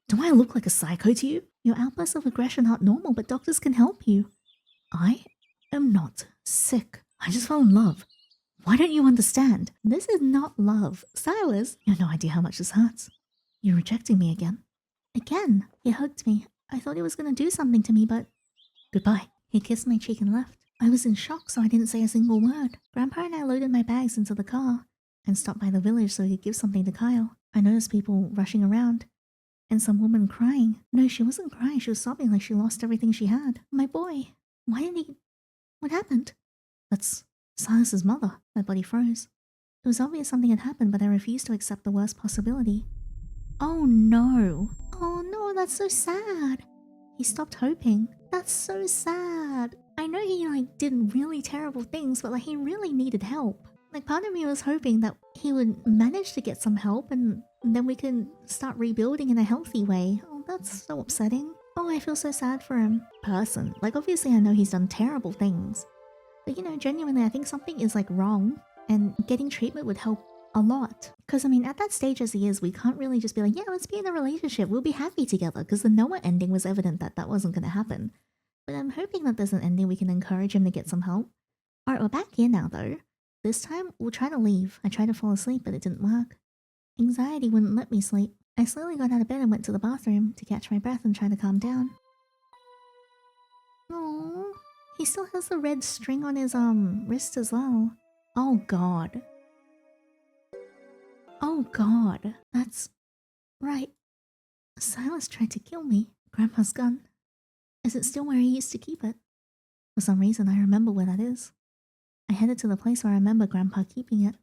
Speaker 1: Do I look like a psycho to you? Your outbursts of aggression aren't normal, but doctors can help you. I am not sick. I just fell in love. Why don't you understand? This is not love. Silas, you have no idea how much this hurts. You're rejecting me again. Again? He hugged me. I thought he was going to do something to me, but... Goodbye. He kissed my cheek and left. I was in shock, so I didn't say a single word. Grandpa and I loaded my bags into the car and stopped by the village so he could give something to Kyle. I noticed people rushing around and some woman crying. No, she wasn't crying. She was sobbing like she lost everything she had. My boy. Why did he... What happened? That's Silas's mother. My body froze. It was obvious something had happened, but I refused to accept the worst possibility. Oh no. Oh no, that's so sad. He stopped hoping. That's so sad. I know he did really terrible things, but he really needed help. Part of me was hoping that he would manage to get some help and then we can start rebuilding in a healthy way. Oh, that's so upsetting. Oh, I feel so sad for him. Person. Like, obviously I know he's done terrible things. But, you know, genuinely, I think something is, like, wrong. And getting treatment would help a lot. Because, I mean, at that stage as he is, we can't really just be like, yeah, let's be in a relationship. We'll be happy together. Because the Noah ending was evident that that wasn't going to happen. But I'm hoping that there's an ending we can encourage him to get some help. Alright, we're back here now, though. This time, we'll try to leave. I tried to fall asleep, but it didn't work. Anxiety wouldn't let me sleep. I slowly got out of bed and went to the bathroom to catch my breath and try to calm down. Oh, he still has the red string on his wrist as well. Oh god. Oh god. That's right. Silas tried to kill me. Grandpa's gun. Is it still where he used to keep it? For some reason, I remember where that is. I headed to the place where I remember Grandpa keeping it.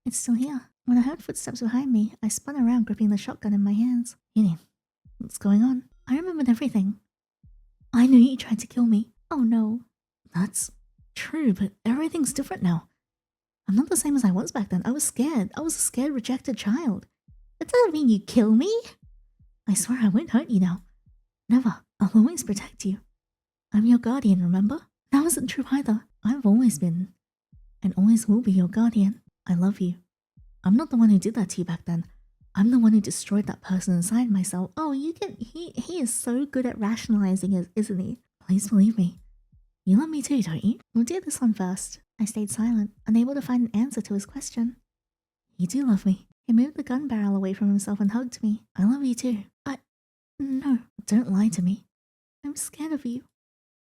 Speaker 1: It's still here. When I heard footsteps behind me, I spun around gripping the shotgun in my hands. Yini, what's going on? I remembered everything. I knew you tried to kill me. Oh no. That's true, but everything's different now. I'm not the same as I was back then. I was scared. I was a scared, rejected child. That doesn't mean you kill me. I swear I won't hurt you now. Never. I'll always protect you. I'm your guardian, remember? That wasn't true either. I've always been, and always will be your guardian. I love you. I'm not the one who did that to you back then. I'm the one who destroyed that person inside myself. Oh, you can. He is so good at rationalizing it, isn't he? Please believe me. You love me too, don't you? We'll do this one first. I stayed silent, unable to find an answer to his question. You do love me. He moved the gun barrel away from himself and hugged me. I love you too. No, don't lie to me. I'm scared of you.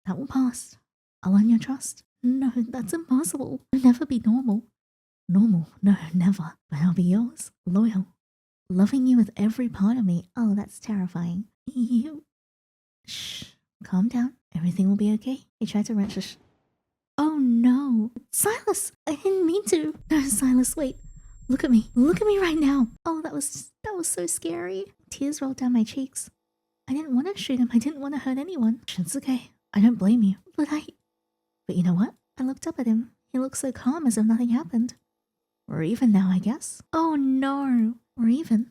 Speaker 1: That will pass. I'll earn your trust. No, that's impossible. I'll never be normal. Normal? No, never. But I'll be yours. Loyal. Loving you with every part of me. Oh, that's terrifying. You... Shh. Calm down. Everything will be okay. He tried to wrench a Oh no. Silas! I didn't mean to. No, Silas, wait. Look at me. Look at me right now. Oh, that was so scary. Tears rolled down my cheeks. I didn't want to shoot him. I didn't want to hurt anyone. It's okay. I don't blame you. But you know what? I looked up at him. He looked so calm as if nothing happened. We're even now, I guess. Oh no. We're even.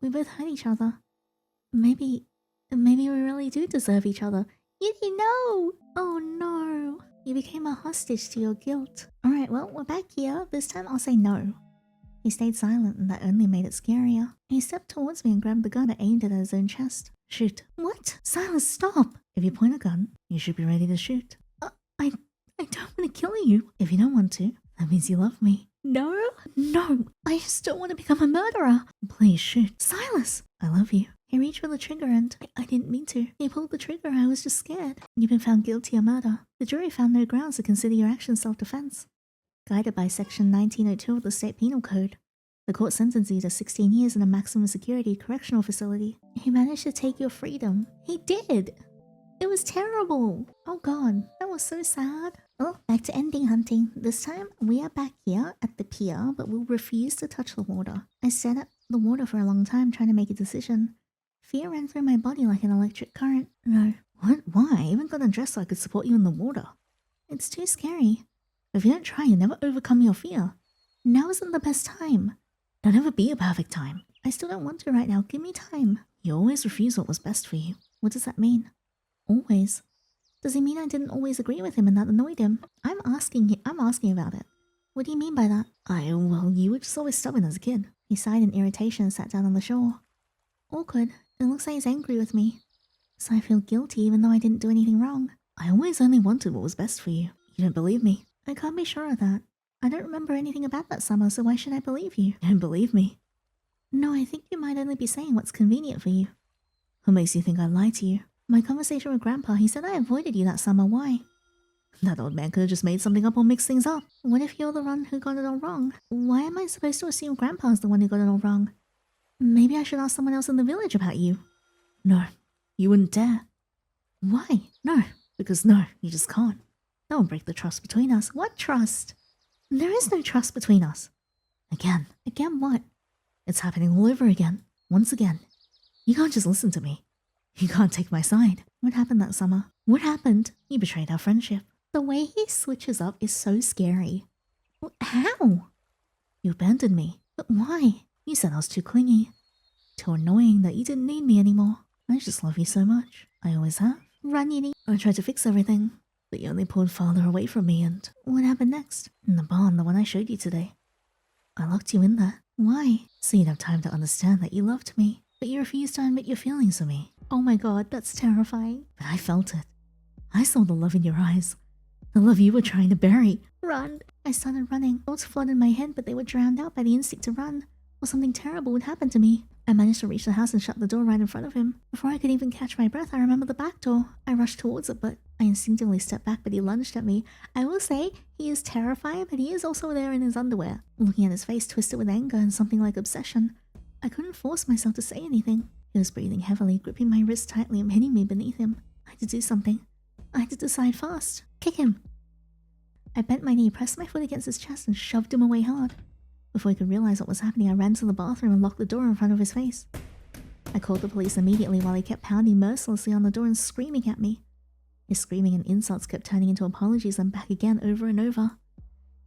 Speaker 1: We both hurt each other. Maybe we really do deserve each other. You know. Oh no. You became a hostage to your guilt. Alright, well, we're back here. This time I'll say no. He stayed silent and that only made it scarier. He stepped towards me and grabbed the gun and aimed it at his own chest. Shoot. What? Silas, stop! If you point a gun, you should be ready to shoot. I don't want to kill you. If you don't want to, that means you love me. No, I just don't want to become a murderer. Please shoot. Silas! I love you. He reached for the trigger and I didn't mean to. He pulled the trigger. I was just scared. You've been found guilty of murder. The jury found no grounds to consider your actions self-defense. Guided by Section 1902 of the State Penal Code, the court sentenced you to 16 years in a maximum security correctional facility. He managed to take your freedom. He did! It was terrible! Oh god, that was so sad. Oh, back to ending hunting. This time, we are back here at the pier, but we'll refuse to touch the water. I stared at the water for a long time trying to make a decision. Fear ran through my body like an electric current. No. What? Why? I even got undressed so I could support you in the water. It's too scary. If you don't try, you'll never overcome your fear. Now isn't the best time. There'll never be a perfect time. I still don't want to right now. Give me time. You always refused what was best for you. What does that mean? Always. Does he mean I didn't always agree with him and that annoyed him? I'm asking about it. What do you mean by that? Well, you were just always stubborn as a kid. He sighed in irritation and sat down on the shore. Awkward. It looks like he's angry with me. So I feel guilty even though I didn't do anything wrong. I always only wanted what was best for you. You don't believe me? I can't be sure of that. I don't remember anything about that summer, so why should I believe you? You don't believe me? No, I think you might only be saying what's convenient for you. Who makes you think I lied to you? My conversation with Grandpa, he said I avoided you that summer. Why? That old man could have just made something up or mixed things up. What if you're the one who got it all wrong? Why am I supposed to assume Grandpa's the one who got it all wrong? Maybe I should ask someone else in the village about you. No, you wouldn't dare. Why? No, because no, you just can't. That would break the trust between us. What trust? There is no trust between us. Again. Again what? It's happening all over again. Once again. You can't just listen to me. You can't take my side. What happened that summer? What happened? You betrayed our friendship. The way he switches up is so scary. How? You abandoned me. But why? You said I was too clingy. Too annoying that you didn't need me anymore. I just love you so much. I always have. Run, you need. I tried to fix everything, but you only pulled farther away from me, and what happened next? In the barn, the one I showed you today. I locked you in there. Why? So you'd have time to understand that you loved me, but you refused to admit your feelings for me. Oh my god, that's terrifying. But I felt it. I saw the love in your eyes. The love you were trying to bury. Run. I started running. Thoughts flooded my head, but they were drowned out by the instinct to run, or something terrible would happen to me. I managed to reach the house and shut the door right in front of him. Before I could even catch my breath, I remember the back door. I rushed towards it, but I instinctively stepped back, but he lunged at me. I will say, he is terrifying, but he is also there in his underwear, looking at his face twisted with anger and something like obsession. I couldn't force myself to say anything. He was breathing heavily, gripping my wrist tightly and hitting me beneath him. I had to do something. I had to decide fast. Kick him. I bent my knee, pressed my foot against his chest, and shoved him away hard. Before he could realize what was happening, I ran to the bathroom and locked the door in front of his face. I called the police immediately while he kept pounding mercilessly on the door and screaming at me. His screaming and insults kept turning into apologies and back again over and over.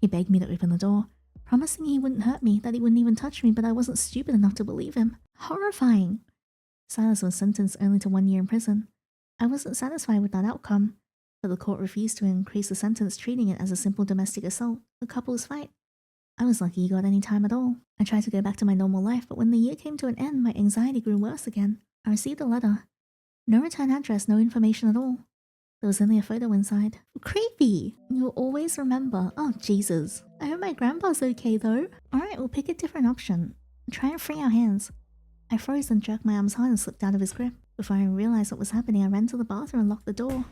Speaker 1: He begged me to open the door, promising he wouldn't hurt me, that he wouldn't even touch me, but I wasn't stupid enough to believe him. Horrifying! Silas was sentenced only to 1 year in prison. I wasn't satisfied with that outcome, but the court refused to increase the sentence, treating it as a simple domestic assault, a couple's fight. I was lucky he got any time at all. I tried to go back to my normal life, but when the year came to an end, my anxiety grew worse again. I received a letter. No return address, no information at all. There was only a photo inside. Creepy! You'll always remember. Oh, Jesus. I hope my grandpa's okay, though. Alright, we'll pick a different option. Try and free our hands. I froze and jerked my arms hard and slipped out of his grip. Before I realized what was happening, I ran to the bathroom and locked the door.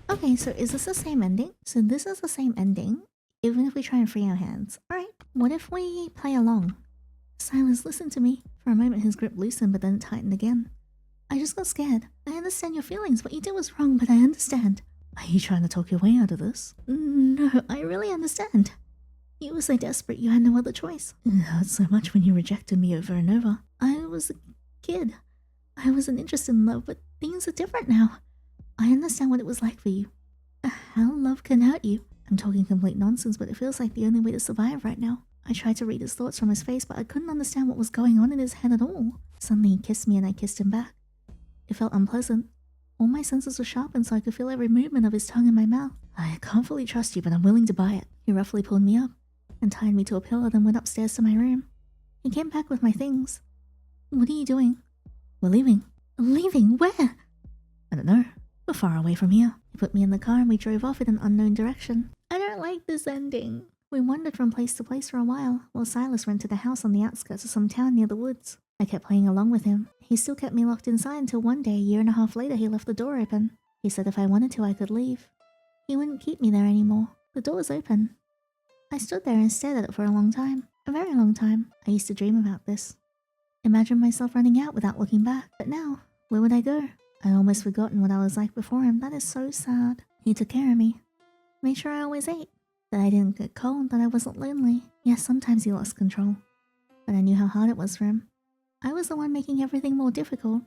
Speaker 1: Okay, so is this the same ending? So this is the same ending, even if we try and free our hands. Alright, what if we play along? Silas, listen to me. For a moment his grip loosened, but then it tightened again. I just got scared. I understand your feelings. What you did was wrong, but I understand. Are you trying to talk your way out of this? No, I really understand. You were so desperate you had no other choice. It hurt so much when you rejected me over and over. I was a kid. I wasn't interested in love, but things are different now. I understand what it was like for you. How love can hurt you. I'm talking complete nonsense, but it feels like the only way to survive right now. I tried to read his thoughts from his face, but I couldn't understand what was going on in his head at all. Suddenly he kissed me and I kissed him back. It felt unpleasant. All my senses were sharpened so I could feel every movement of his tongue in my mouth. I can't fully trust you, but I'm willing to buy it. He roughly pulled me up and tied me to a pillow, then went upstairs to my room. He came back with my things. What are you doing? We're leaving. Leaving? Where? I don't know. We're far away from here. He put me in the car and we drove off in an unknown direction. I don't like this ending. We wandered from place to place for a while Silas rented a house on the outskirts of some town near the woods. I kept playing along with him. He still kept me locked inside until one day, a year and a half later, he left the door open. He said if I wanted to, I could leave. He wouldn't keep me there anymore. The door was open. I stood there and stared at it for a long time. A very long time. I used to dream about this. Imagine myself running out without looking back. But now, where would I go? I almost forgotten what I was like before him. That is so sad. He took care of me. Made sure I always ate. That I didn't get cold, that I wasn't lonely. Yes, sometimes he lost control. But I knew how hard it was for him. I was the one making everything more difficult.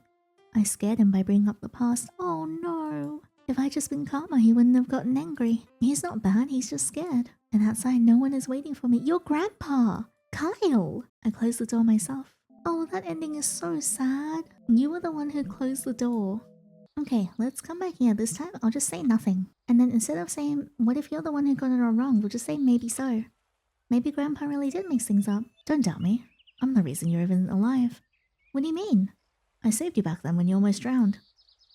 Speaker 1: I scared him by bringing up the past. Oh no. If I'd just been calmer, he wouldn't have gotten angry. He's not bad, he's just scared. And outside, no one is waiting for me. Your grandpa! Kyle! I closed the door myself. Oh, that ending is so sad. You were the one who closed the door. Okay, let's come back here. This time, I'll just say nothing. And then instead of saying, what if you're the one who got it all wrong, we'll just say maybe so. Maybe Grandpa really did mix things up. Don't doubt me. I'm the reason you're even alive. What do you mean? I saved you back then when you almost drowned.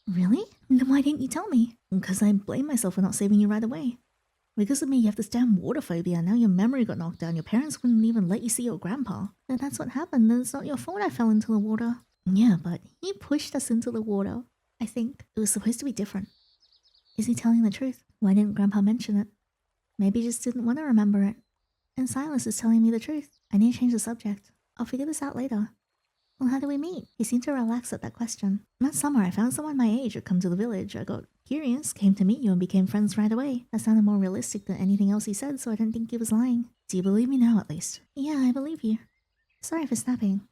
Speaker 1: Really? Then why didn't you tell me? Because I blame myself for not saving you right away. Because of me, you have this damn water phobia. Now your memory got knocked down. Your parents wouldn't even let you see your grandpa. Then that's what happened. Then it's not your fault I fell into the water. Yeah, but he pushed us into the water. I think it was supposed to be different. Is he telling the truth? Why didn't Grandpa mention it? Maybe he just didn't want to remember it. And Silas is telling me the truth. I need to change the subject. I'll figure this out later. Well, how do we meet? He seemed to relax at that question. That summer, I found someone my age who'd come to the village. I got curious, came to meet you, and became friends right away. That sounded more realistic than anything else he said, so I didn't think he was lying. Do you believe me now, at least? Yeah, I believe you. Sorry for snapping.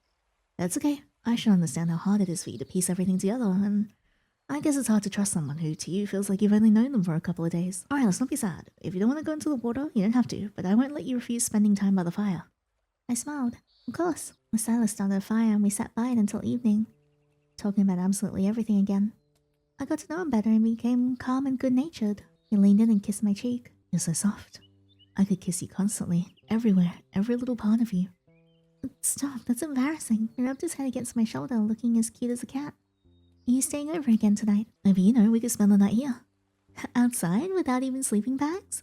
Speaker 1: That's okay. I should understand how hard it is for you to piece everything together, and I guess it's hard to trust someone who, to you, feels like you've only known them for a couple of days. Alright, let's not be sad. If you don't want to go into the water, you don't have to, but I won't let you refuse spending time by the fire. I smiled. Of course. Silas started a fire and we sat by it until evening. talking about absolutely everything again. I got to know him better and became calm and good-natured. He leaned in and kissed my cheek. You're so soft. I could kiss you constantly, everywhere, every little part of you. Stop, that's embarrassing. He rubbed his head against my shoulder, looking as cute as a cat. Are you staying over again tonight? Maybe, we could spend the night here. Outside, without even sleeping bags?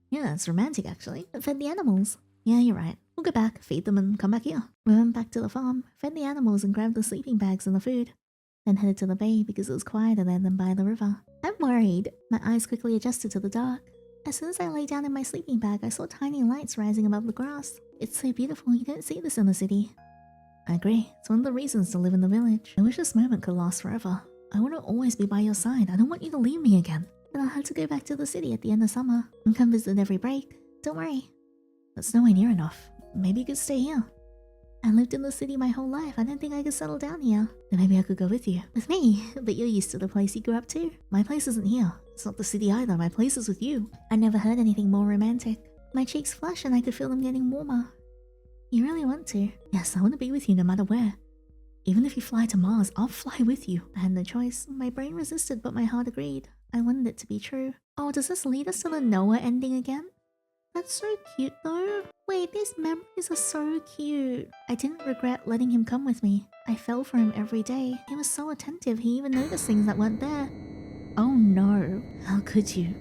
Speaker 1: Yeah, that's romantic, actually. I fed the animals. Yeah, you're right. We'll go back, feed them, and come back here. We went back to the farm, fed the animals, and grabbed the sleeping bags and the food. Then headed to the bay because it was quieter there than by the river. I'm worried. My eyes quickly adjusted to the dark. As soon as I lay down in my sleeping bag, I saw tiny lights rising above the grass. It's so beautiful, you don't see this in the city. I agree. It's one of the reasons to live in the village. I wish this moment could last forever. I want to always be by your side. I don't want you to leave me again. But I'll have to go back to the city at the end of summer and come visit every break. Don't worry. That's nowhere near enough. Maybe you could stay here. I lived in the city my whole life. I don't think I could settle down here. Then maybe I could go with you. With me? But you're used to the place you grew up to. My place isn't here. It's not the city either. My place is with you. I never heard anything more romantic. My cheeks flushed and I could feel them getting warmer. You really want to? Yes, I want to be with you no matter where. Even if you fly to Mars, I'll fly with you. I had no choice. My brain resisted, but my heart agreed. I wanted it to be true. Oh, does this lead us to the Noah ending again? That's so cute though. Wait, these memories are so cute. I didn't regret letting him come with me. I fell for him every day. He was so attentive, he even noticed things that weren't there. Oh no, how could you?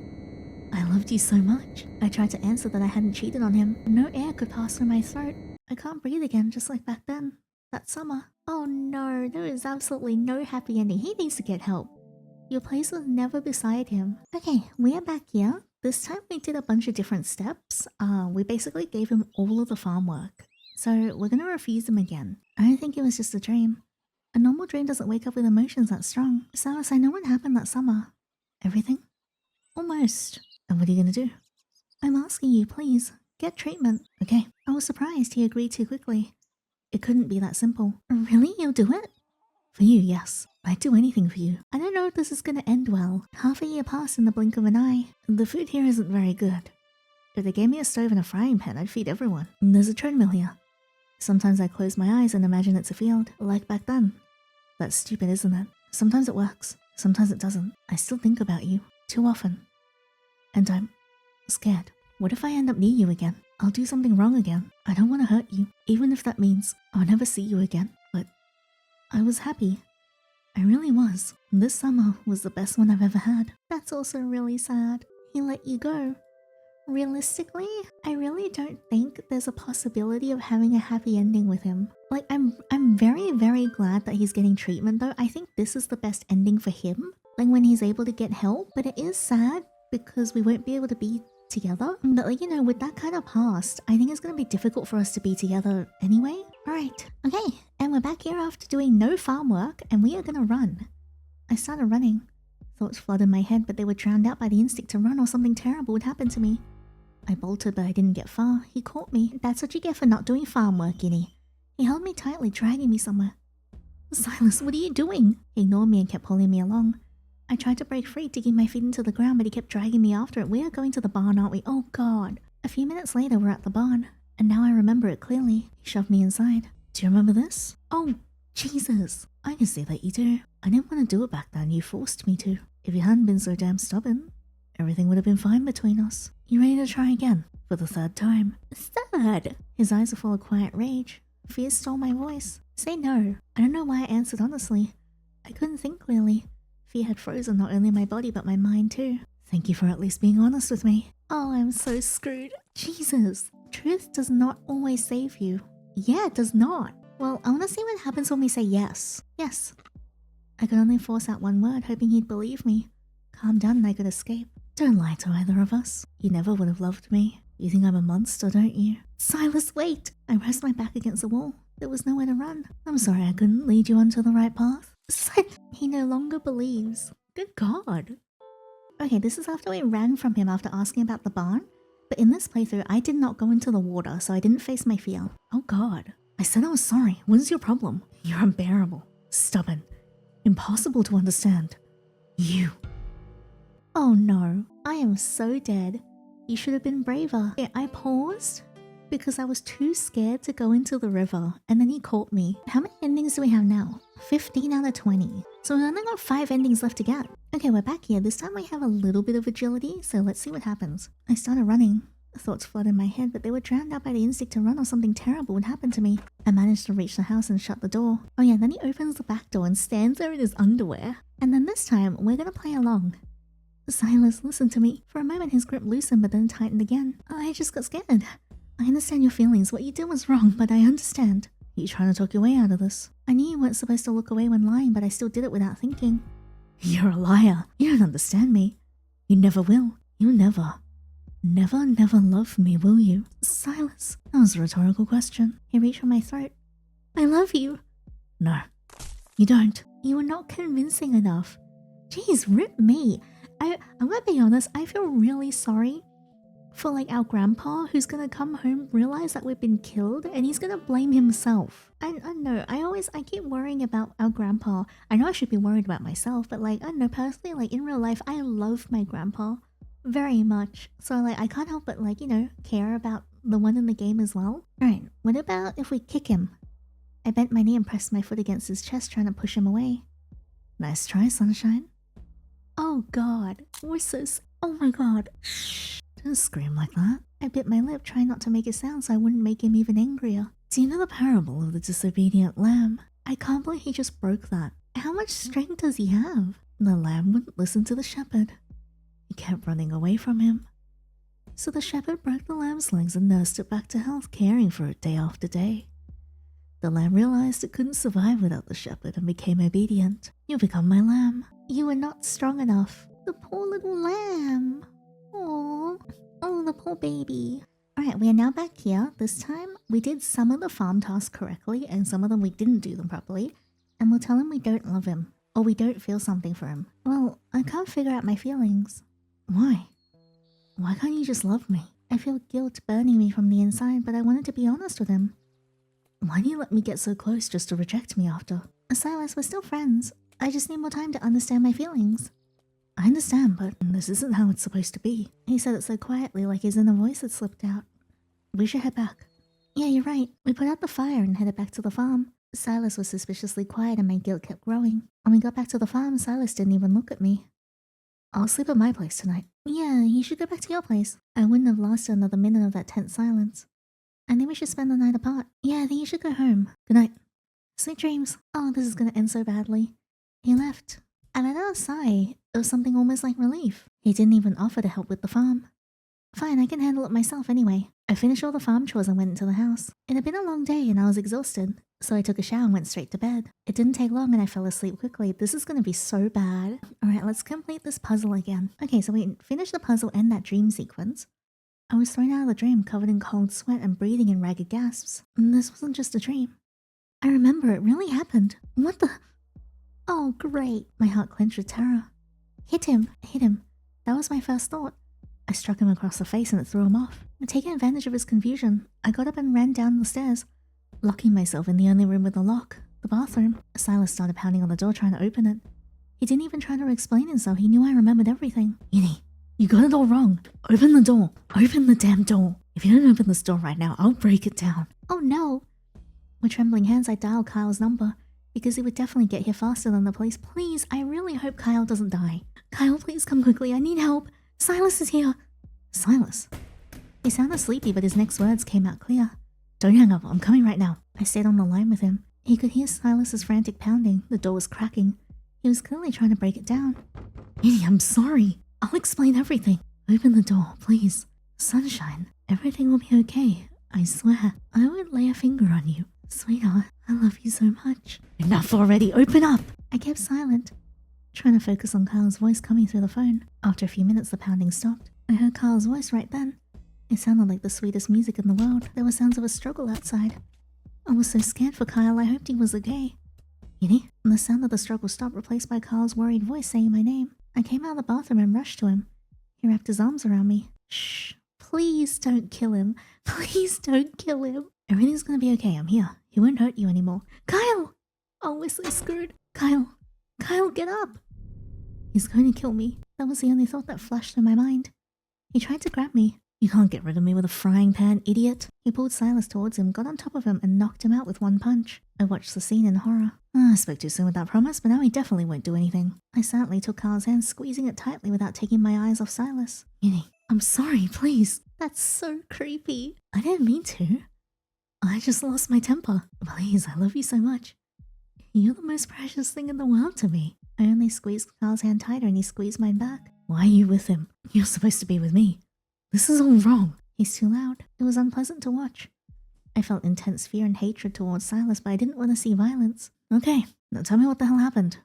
Speaker 1: I loved you so much. I tried to answer that I hadn't cheated on him. No air could pass through my throat. I can't breathe again, just like back then. That summer. Oh no, there is absolutely no happy ending. He needs to get help. Your place was never beside him. Okay, we are back here. This time we did a bunch of different steps. We basically gave him all of the farm work. So we're gonna refuse him again. I don't think it was just a dream. A normal dream doesn't wake up with emotions that strong. Silas, I know what happened that summer. Everything? Almost. And what are you gonna do? I'm asking you, please. Get treatment. Okay. I was surprised he agreed too quickly. It couldn't be that simple. Really? You'll do it? For you, yes. I'd do anything for you. I don't know if this is gonna end well. Half a year passed in the blink of an eye. The food here isn't very good. If they gave me a stove and a frying pan, I'd feed everyone. And there's a treadmill here. Sometimes I close my eyes and imagine it's a field, like back then. That's stupid, isn't it? Sometimes it works. Sometimes it doesn't. I still think about you. Too often. And I'm scared. What if I end up near you again? I'll do something wrong again. I don't want to hurt you, even if that means I'll never see you again. But I was happy. I really was. This summer was the best one I've ever had. That's also really sad. He let you go. Realistically, I really don't think there's a possibility of having a happy ending with him. Like, I'm very, very glad that he's getting treatment though. I think this is the best ending for him. Like when he's able to get help. But it is sad because we won't be able to be together. But like, with that kind of past, I think it's going to be difficult for us to be together anyway. Alright, okay, and we're back here after doing no farm work, and we are going to run. I started running. Thoughts flooded my head, but they were drowned out by the instinct to run or something terrible would happen to me. I bolted, but I didn't get far. He caught me. That's what you get for not doing farm work, Guinea. He held me tightly, dragging me somewhere. Silas, what are you doing? He ignored me and kept pulling me along. I tried to break free, digging my feet into the ground, but he kept dragging me after it. We are going to the barn, aren't we? Oh god. A few minutes later, we're at the barn. And now I remember it clearly. He shoved me inside. Do you remember this? Oh, Jesus. I can see that you do. I didn't want to do it back then. You forced me to. If you hadn't been so damn stubborn, everything would have been fine between us. You ready to try again? For the third time. Third? His eyes are full of quiet rage. Fear stole my voice. Say no. I don't know why I answered honestly. I couldn't think clearly. Fear had frozen not only my body but my mind too. Thank you for at least being honest with me. Oh, I'm so screwed. Jesus. Truth does not always save you. Yeah, it does not. Well, I want to see what happens when we say yes. Yes. I could only force out one word, hoping he'd believe me. Calm down and I could escape. Don't lie to either of us. You never would have loved me. You think I'm a monster, don't you? Silas, wait! I rest my back against the wall. There was nowhere to run. I'm sorry I couldn't lead you onto the right path. He no longer believes. Good God. Okay, this is after we ran from him after asking about the barn. But in this playthrough, I did not go into the water, so I didn't face my fear. Oh god. I said I was sorry. What is your problem? You're unbearable. Stubborn. Impossible to understand. You. Oh no. I am so dead. You should have been braver. Yeah, I paused because I was too scared to go into the river, and then he caught me. How many endings do we have now? 15 out of 20. So we've only got 5 endings left to get. Okay, we're back here. This time we have a little bit of agility, so let's see what happens. I started running. Thoughts flooded in my head, but they were drowned out by the instinct to run or something terrible would happen to me. I managed to reach the house and shut the door. Oh yeah, then he opens the back door and stands there in his underwear. And then this time, we're gonna play along. Silas, listen to me. For a moment his grip loosened but then tightened again. I just got scared. I understand your feelings. What you did was wrong, but I understand. Are you trying to talk your way out of this? I knew you weren't supposed to look away when lying, but I still did it without thinking. You're a liar. You don't understand me. You never will. You'll never love me, will you? Silas. That was a rhetorical question. He reached for my throat. I love you. No, you don't. You were not convincing enough. Jeez, rip me. I'm gonna be honest, I feel really sorry for like our grandpa who's gonna come home, realize that we've been killed, and he's gonna blame himself. I know, I keep worrying about our grandpa. I know I should be worried about myself, but like, I don't know, personally, like in real life, I love my grandpa very much. So like, I can't help but like, you know, care about the one in the game as well. Alright, what about if we kick him? I bent my knee and pressed my foot against his chest, trying to push him away. Nice try, sunshine. Oh god, we're so oh my god. Shh, don't scream like that. I bit my lip, trying not to make a sound so I wouldn't make him even angrier. Do you know the parable of the disobedient lamb? I can't believe he just broke that. How much strength does he have? The lamb wouldn't listen to the shepherd. He kept running away from him. So the shepherd broke the lamb's legs and nursed it back to health, caring for it day after day. The lamb realized it couldn't survive without the shepherd and became obedient. You become my lamb. You were not strong enough. The poor little lamb. Oh, the poor baby. Alright, we are now back here. This time, we did some of the farm tasks correctly, and some of them we didn't do them properly. And we'll tell him we don't love him, or we don't feel something for him. Well, I can't figure out my feelings. Why? Why can't you just love me? I feel guilt burning me from the inside, but I wanted to be honest with him. Why do you let me get so close just to reject me after? Silas, we're still friends. I just need more time to understand my feelings. I understand, but this isn't how it's supposed to be. He said it so quietly, like his inner voice had slipped out. We should head back. Yeah, you're right. We put out the fire and headed back to the farm. Silas was suspiciously quiet and my guilt kept growing. When we got back to the farm, Silas didn't even look at me. I'll sleep at my place tonight. Yeah, you should go back to your place. I wouldn't have lasted another minute of that tense silence. I think we should spend the night apart. Yeah, I think you should go home. Good night. Sweet dreams. Oh, this is gonna end so badly. He left. I let out a sigh. It was something almost like relief. He didn't even offer to help with the farm. Fine, I can handle it myself anyway. I finished all the farm chores and went into the house. It had been a long day and I was exhausted, so I took a shower and went straight to bed. It didn't take long and I fell asleep quickly. This is gonna be so bad. Alright, let's complete this puzzle again. Okay, so we finished the puzzle and that dream sequence. I was thrown out of the dream, covered in cold sweat and breathing in ragged gasps. And this wasn't just a dream. I remember it really happened. What the? Oh, great. My heart clenched with terror. Hit him. That was my first thought. I struck him across the face and it threw him off. Taking advantage of his confusion, I got up and ran down the stairs, locking myself in the only room with a lock, the bathroom. Silas started pounding on the door trying to open it. He didn't even try to explain himself. He knew I remembered everything. Yinny, you got it all wrong. Open the door. Open the damn door. If you don't open this door right now, I'll break it down. Oh no. With trembling hands, I dialed Kyle's number, because he would definitely get here faster than the police. Please, I really hope Kyle doesn't die. Kyle, please come quickly. I need help. Silas is here. Silas? He sounded sleepy, but his next words came out clear. Don't hang up. I'm coming right now. I stayed on the line with him. He could hear Silas's frantic pounding. The door was cracking. He was clearly trying to break it down. Edie, I'm sorry. I'll explain everything. Open the door, please. Sunshine, everything will be okay. I swear. I won't lay a finger on you. Sweetheart, I love you so much. Enough already. Open up. I kept silent, trying to focus on Kyle's voice coming through the phone. After a few minutes, the pounding stopped. I heard Kyle's voice right then. It sounded like the sweetest music in the world. There were sounds of a struggle outside. I was so scared for Kyle, I hoped he was okay. Edie? And the sound of the struggle stopped, replaced by Kyle's worried voice saying my name. I came out of the bathroom and rushed to him. He wrapped his arms around me. Shh. Please don't kill him. Please don't kill him. Everything's gonna be okay. I'm here. He won't hurt you anymore. Kyle! Oh, we're so screwed. Kyle. Kyle, get up. He's going to kill me. That was the only thought that flashed through my mind. He tried to grab me. You can't get rid of me with a frying pan, idiot. He pulled Silas towards him, got on top of him, and knocked him out with one punch. I watched the scene in horror. I spoke too soon with that promise, but now he definitely won't do anything. I silently took Carl's hand, squeezing it tightly without taking my eyes off Silas. Yinny, I'm sorry, please. That's so creepy. I didn't mean to. I just lost my temper. Please, I love you so much. You're the most precious thing in the world to me. I only squeezed Carl's hand tighter and he squeezed mine back. Why are you with him? You're supposed to be with me. This is all wrong. He's too loud. It was unpleasant to watch. I felt intense fear and hatred towards Silas, but I didn't want to see violence. Okay, now tell me what the hell happened.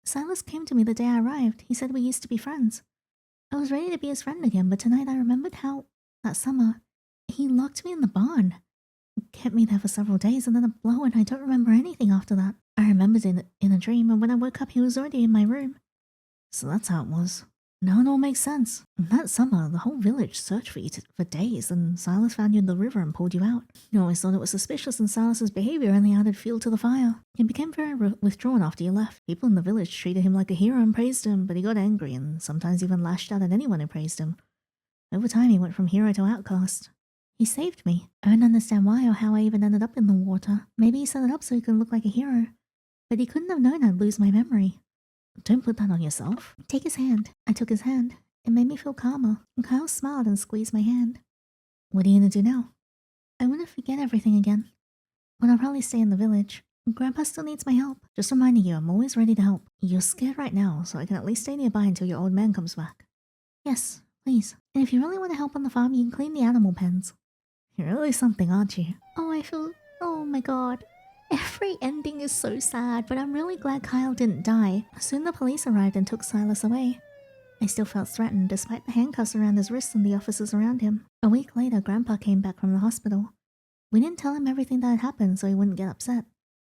Speaker 1: Silas came to me the day I arrived. He said we used to be friends. I was ready to be his friend again, but tonight I remembered how, that summer, he locked me in the barn. He kept me there for several days and then a blow, and I don't remember anything after that. I remembered it in a dream, and when I woke up he was already in my room. So that's how it was. Now it all makes sense. That summer, the whole village searched for you for days, and Silas found you in the river and pulled you out. You always thought it was suspicious, and Silas's behavior only added fuel to the fire. He became very withdrawn after you left. People in the village treated him like a hero and praised him, but he got angry and sometimes even lashed out at anyone who praised him. Over time, he went from hero to outcast. He saved me. I don't understand why or how I even ended up in the water. Maybe he set it up so he could look like a hero. But he couldn't have known I'd lose my memory. Don't put that on yourself. Take his hand. I took his hand. It made me feel calmer. And Kyle smiled and squeezed my hand. What are you gonna do now? I want to forget everything again. But I'll probably stay in the village. Grandpa still needs my help. Just reminding you, I'm always ready to help. You're scared right now, so I can at least stay nearby until your old man comes back. Yes, please. And if you really want to help on the farm, you can clean the animal pens. You're really something, aren't you? Oh my god. Every ending is so sad, but I'm really glad Kyle didn't die. Soon the police arrived and took Silas away. I still felt threatened despite the handcuffs around his wrists and the officers around him. A week later, Grandpa came back from the hospital. We didn't tell him everything that had happened so he wouldn't get upset,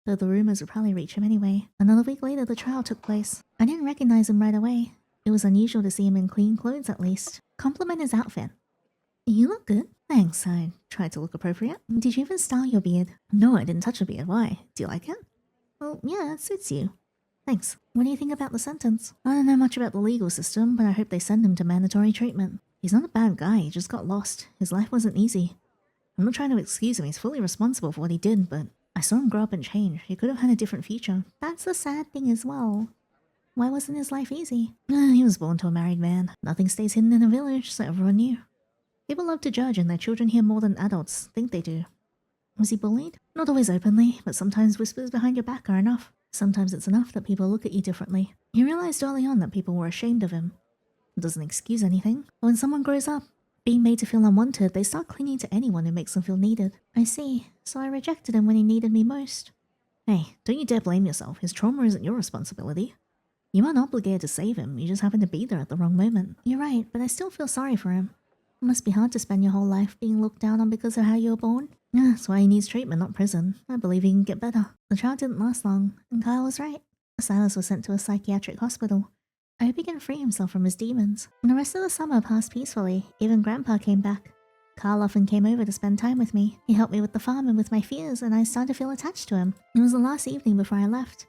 Speaker 1: though the rumors would probably reach him anyway. Another week later, the trial took place. I didn't recognize him right away. It was unusual to see him in clean clothes at least. Compliment his outfit. You look good. Thanks, I tried to look appropriate. Did you even style your beard? No, I didn't touch a beard. Why? Do you like it? Well, yeah, it suits you. Thanks. What do you think about the sentence? I don't know much about the legal system, but I hope they send him to mandatory treatment. He's not a bad guy, he just got lost. His life wasn't easy. I'm not trying to excuse him, he's fully responsible for what he did, but I saw him grow up and change. He could have had a different future. That's the sad thing as well. Why wasn't his life easy? He was born to a married man. Nothing stays hidden in a village, so everyone knew. People love to judge, and their children hear more than adults think they do. Was he bullied? Not always openly, but sometimes whispers behind your back are enough. Sometimes it's enough that people look at you differently. He realized early on that people were ashamed of him. It doesn't excuse anything. But when someone grows up, being made to feel unwanted, they start clinging to anyone who makes them feel needed. I see. So I rejected him when he needed me most. Hey, don't you dare blame yourself. His trauma isn't your responsibility. You aren't obligated to save him, you just happen to be there at the wrong moment. You're right, but I still feel sorry for him. It must be hard to spend your whole life being looked down on because of how you were born. Yeah, that's why he needs treatment, not prison. I believe he can get better. The trial didn't last long, and Kyle was right. Silas was sent to a psychiatric hospital. I hope he can free himself from his demons. And the rest of the summer passed peacefully. Even Grandpa came back. Kyle often came over to spend time with me. He helped me with the farm and with my fears, and I started to feel attached to him. It was the last evening before I left.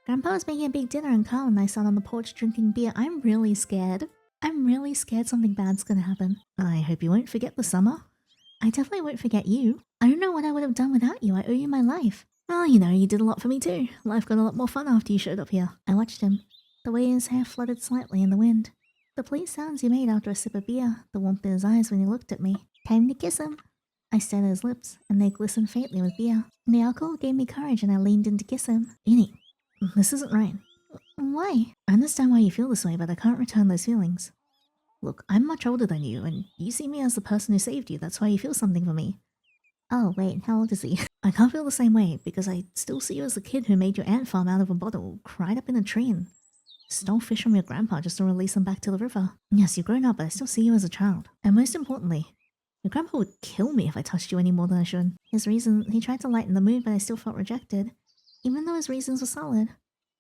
Speaker 1: Grandpa was making a big dinner, and Kyle and I sat on the porch drinking beer. I'm really scared. I'm really scared something bad's gonna happen. I hope you won't forget the summer. I definitely won't forget you. I don't know what I would have done without you. I owe you my life. Well, you know, you did a lot for me too. Life got a lot more fun after you showed up here. I watched him. The way his hair fluttered slightly in the wind. The pleased sounds he made after a sip of beer. The warmth in his eyes when he looked at me. Time to kiss him. I stared at his lips, and they glistened faintly with beer. The alcohol gave me courage, and I leaned in to kiss him. Uni, this isn't right. Why? I understand why you feel this way, but I can't return those feelings. Look, I'm much older than you, and you see me as the person who saved you. That's why you feel something for me. Oh, wait, how old is he? I can't feel the same way, because I still see you as the kid who made your ant farm out of a bottle, cried up in a tree, and stole fish from your grandpa just to release them back to the river. Yes, you've grown up, but I still see you as a child. And most importantly, your grandpa would kill me if I touched you any more than I should. He tried to lighten the mood, but I still felt rejected, even though his reasons were solid.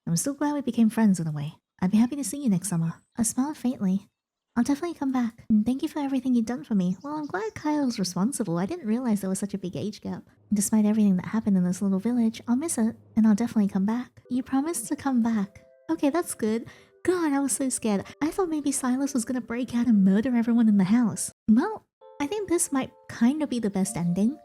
Speaker 1: I'm still glad we became friends in a way. I'd be happy to see you next summer. I smiled faintly. I'll definitely come back. And thank you for everything you've done for me. Well, I'm glad Kyle's responsible. I didn't realize there was such a big age gap. Despite everything that happened in this little village, I'll miss it, and I'll definitely come back. You promised to come back. Okay, that's good. God, I was so scared. I thought maybe Silas was gonna break out and murder everyone in the house. Well, I think this might kind of be the best ending.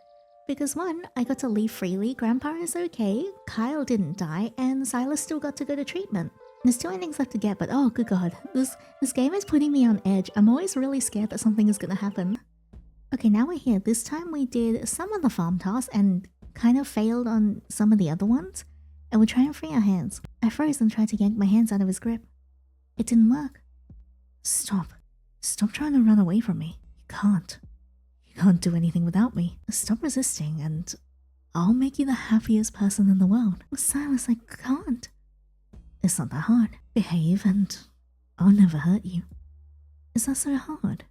Speaker 1: Because one, I got to leave freely, Grandpa is okay, Kyle didn't die, and Silas still got to go to treatment. There's 2 endings left to get, but oh good god, this game is putting me on edge. I'm always really scared that something is gonna happen. Okay, now we're here. This time we did some of the farm tasks and kind of failed on some of the other ones. And we're trying to free our hands. I froze and tried to yank my hands out of his grip. It didn't work. Stop. Stop trying to run away from me. You can't. You can't do anything without me. Stop resisting and I'll make you the happiest person in the world. Silas, I can't. It's not that hard. Behave and I'll never hurt you. Is that so hard?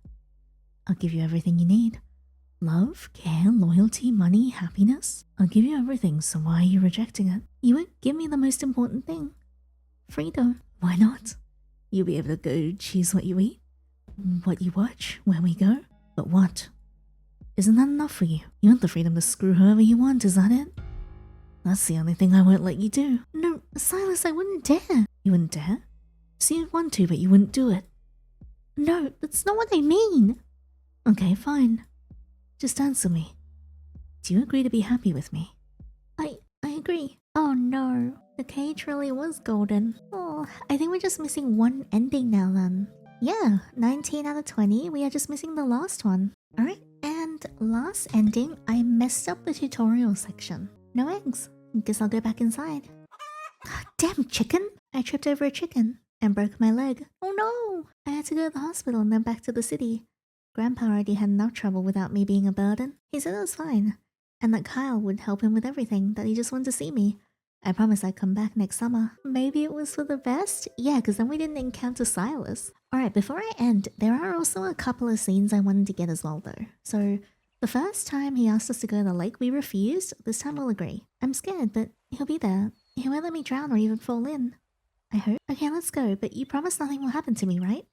Speaker 1: I'll give you everything you need. Love, care, loyalty, money, happiness. I'll give you everything, so why are you rejecting it? You won't give me the most important thing. Freedom. Why not? You'll be able to go choose what you eat, what you watch, where we go. But what? Isn't that enough for you? You want the freedom to screw whoever you want, is that it? That's the only thing I won't let you do. No, Silas, I wouldn't dare. You wouldn't dare? So you'd want to, but you wouldn't do it. No, that's not what I mean. Okay, fine. Just answer me. Do you agree to be happy with me? I agree. Oh no, the cage really was golden. Oh, I think we're just missing one ending now then. Yeah, 19 out of 20, we are just missing the last one. Alright, and last ending, I messed up the tutorial section. No eggs. Guess I'll go back inside. Damn chicken! I tripped over a chicken and broke my leg. Oh no! I had to go to the hospital and then back to the city. Grandpa already had enough trouble without me being a burden. He said it was fine, and that Kyle would help him with everything, that he just wanted to see me. I promised I'd come back next summer. Maybe it was for the best? Yeah, because then we didn't encounter Silas. Alright, before I end, there are also a couple of scenes I wanted to get as well though. So, the first time he asked us to go to the lake, we refused. This time we'll agree. I'm scared, but he'll be there. He won't let me drown or even fall in. I hope. Okay, let's go, but you promise nothing will happen to me, right?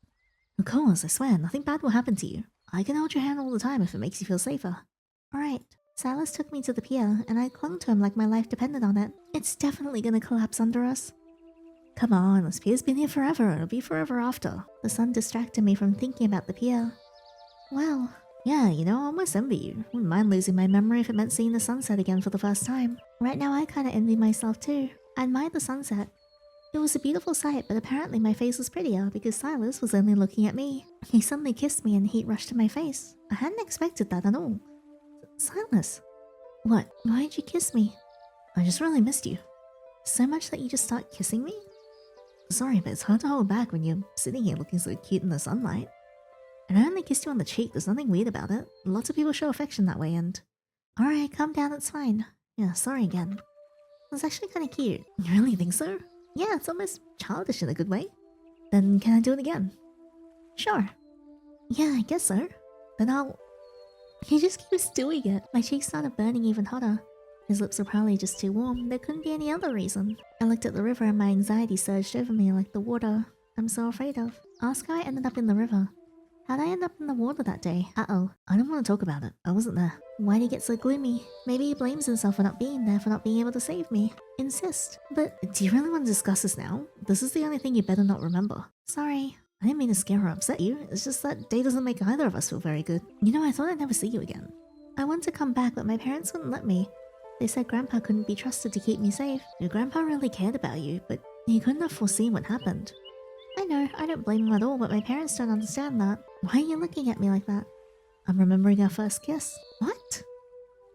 Speaker 1: Of course, I swear, nothing bad will happen to you. I can hold your hand all the time if it makes you feel safer. Alright, Silas took me to the pier, and I clung to him like my life depended on it. It's definitely gonna collapse under us. Come on, this pier's been here forever, it'll be forever after. The sun distracted me from thinking about the pier. Well, yeah, you know, I almost envy you. Wouldn't mind losing my memory if it meant seeing the sunset again for the first time. Right now I kinda envy myself too. I admired the sunset. It was a beautiful sight, but apparently my face was prettier because Silas was only looking at me. He suddenly kissed me and heat rushed to my face. I hadn't expected that at all. Silas. What? Why'd you kiss me? I just really missed you. So much that you just start kissing me? Sorry, but it's hard to hold back when you're sitting here looking so cute in the sunlight. And I only kissed you on the cheek, there's nothing weird about it. Lots of people show affection that way and... Alright, calm down, it's fine. Yeah, sorry again. It's actually kinda cute. You really think so? Yeah, it's almost childish in a good way. Then can I do it again? Sure. Yeah, I guess so. Then I'll... He just keeps doing it. My cheeks started burning even hotter. His lips were probably just too warm. There couldn't be any other reason. I looked at the river and my anxiety surged over me like the water I'm so afraid of. Ask how I ended up in the river. How'd I end up in the water that day? Uh-oh. I don't want to talk about it. I wasn't there. Why'd he get so gloomy? Maybe he blames himself for not being there, for not being able to save me. Insist. But do you really want to discuss this now? This is the only thing you better not remember. Sorry. I didn't mean to scare or upset you. It's just that day doesn't make either of us feel very good. You know, I thought I'd never see you again. I wanted to come back, but my parents wouldn't let me. They said Grandpa couldn't be trusted to keep me safe. Your Grandpa really cared about you, but he couldn't have foreseen what happened. I know, I don't blame him at all, but my parents don't understand that. Why are you looking at me like that? I'm remembering our first kiss. What?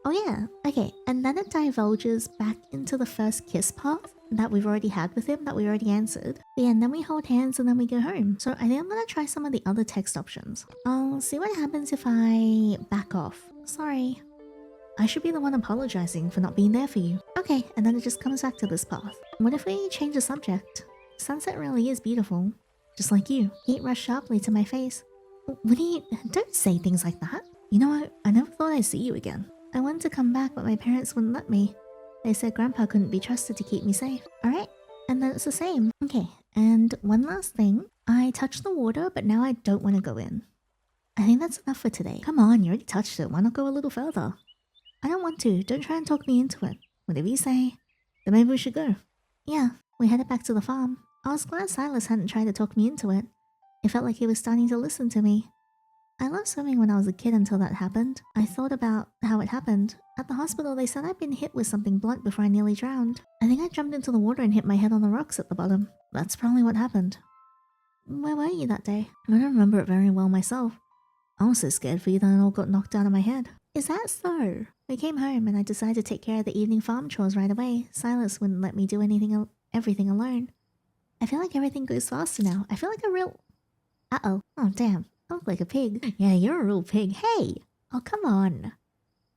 Speaker 1: Oh yeah, okay, and then it divulges back into the first kiss part that we've already had with him, that we already answered. Yeah, and then we hold hands and then we go home. So I think I'm gonna try some of the other text options. I'll see what happens if I back off. Sorry. I should be the one apologizing for not being there for you. Okay, and then it just comes back to this path. What if we change the subject? Sunset really is beautiful. Just like you. Heat rushed sharply to my face. What do you... Don't say things like that. You know what? I never thought I'd see you again. I wanted to come back, but my parents wouldn't let me. They said Grandpa couldn't be trusted to keep me safe. Alright, and then it's the same. Okay, and one last thing. I touched the water, but now I don't want to go in. I think that's enough for today. Come on, you already touched it. Why not go a little further? I don't want to. Don't try and talk me into it. Whatever you say, then maybe we should go. Yeah, we headed back to the farm. I was glad Silas hadn't tried to talk me into it. It felt like he was starting to listen to me. I loved swimming when I was a kid until that happened. I thought about how it happened. At the hospital, they said I'd been hit with something blunt before I nearly drowned. I think I jumped into the water and hit my head on the rocks at the bottom. That's probably what happened. Where were you that day? I don't remember it very well myself. I was so scared for you that it all got knocked out of my head. Is that so? We came home and I decided to take care of the evening farm chores right away. Silas wouldn't let me do everything alone. I feel like everything goes faster now. I feel like a real... Uh-oh. Oh, damn. I look like a pig. Yeah, you're a real pig. Hey! Oh, come on.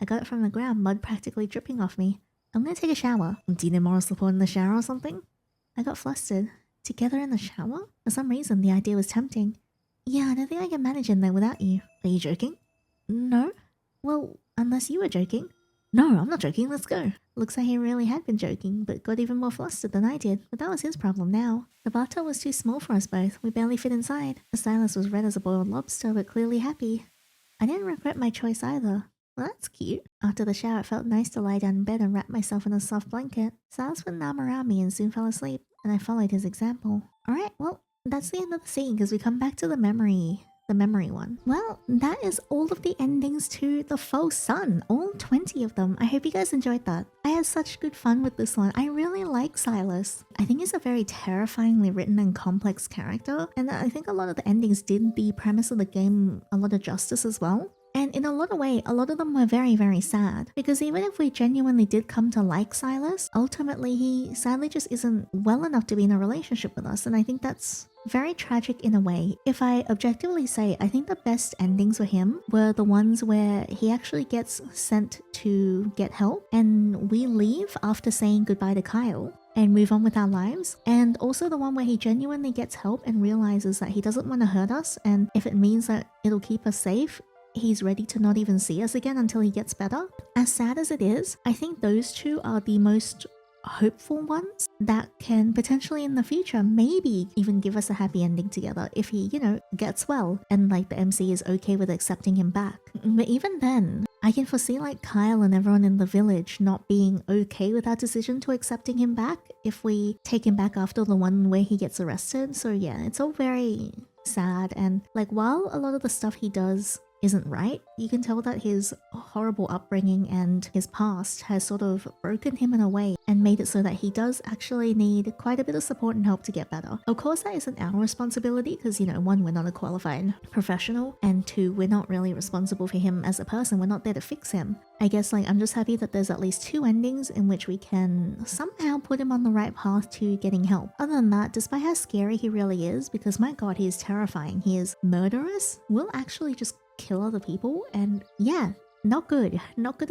Speaker 1: I got it from the ground, mud practically dripping off me. I'm gonna take a shower. Do you need moral support in the shower or something? I got flustered. Together in the shower? For some reason, the idea was tempting. Yeah, I don't think I can manage in there without you. Are you joking? No. Well, unless you were joking. No, I'm not joking. Let's go. Looks like he really had been joking, but got even more flustered than I did. But that was his problem now. The bathtub was too small for us both. We barely fit inside. Silas was red as a boiled lobster, but clearly happy. I didn't regret my choice either. Well, that's cute. After the shower, it felt nice to lie down in bed and wrap myself in a soft blanket. Silas put an arm around me and soon fell asleep, and I followed his example. Alright, well, that's the end of the scene because we come back to the memory one. Well, that is all of the endings to The Faux Son, all 20 of them. I hope you guys enjoyed that. I had such good fun with this one. I really like Silas. I think he's a very terrifyingly written and complex character, and I think a lot of the endings did the premise of the game a lot of justice as well. And in a lot of ways, a lot of them were very, very sad. Because even if we genuinely did come to like Silas, ultimately he sadly just isn't well enough to be in a relationship with us. And I think that's very tragic in a way. If I objectively say, I think the best endings for him were the ones where he actually gets sent to get help and we leave after saying goodbye to Kyle and move on with our lives. And also the one where he genuinely gets help and realizes that he doesn't want to hurt us, and if it means that it'll keep us safe, he's ready to not even see us again until he gets better. As sad as it is, I think those two are the most hopeful ones that can potentially in the future maybe even give us a happy ending together if he, gets well and like the MC is okay with accepting him back. But even then, I can foresee like Kyle and everyone in the village not being okay with our decision to accepting him back if we take him back after the one where he gets arrested. So yeah, it's all very sad, and like while a lot of the stuff he does isn't right, you can tell that his horrible upbringing and his past has sort of broken him in a way and made it so that he does actually need quite a bit of support and help to get better. Of course, that isn't our responsibility because, one, we're not a qualified professional, and two, we're not really responsible for him as a person. We're not there to fix him. I guess I'm just happy that there's at least 2 endings in which we can somehow put him on the right path to getting help. Other than that, despite how scary he really is, because my god, he is terrifying, he is murderous, will actually just kill other people, and yeah, not good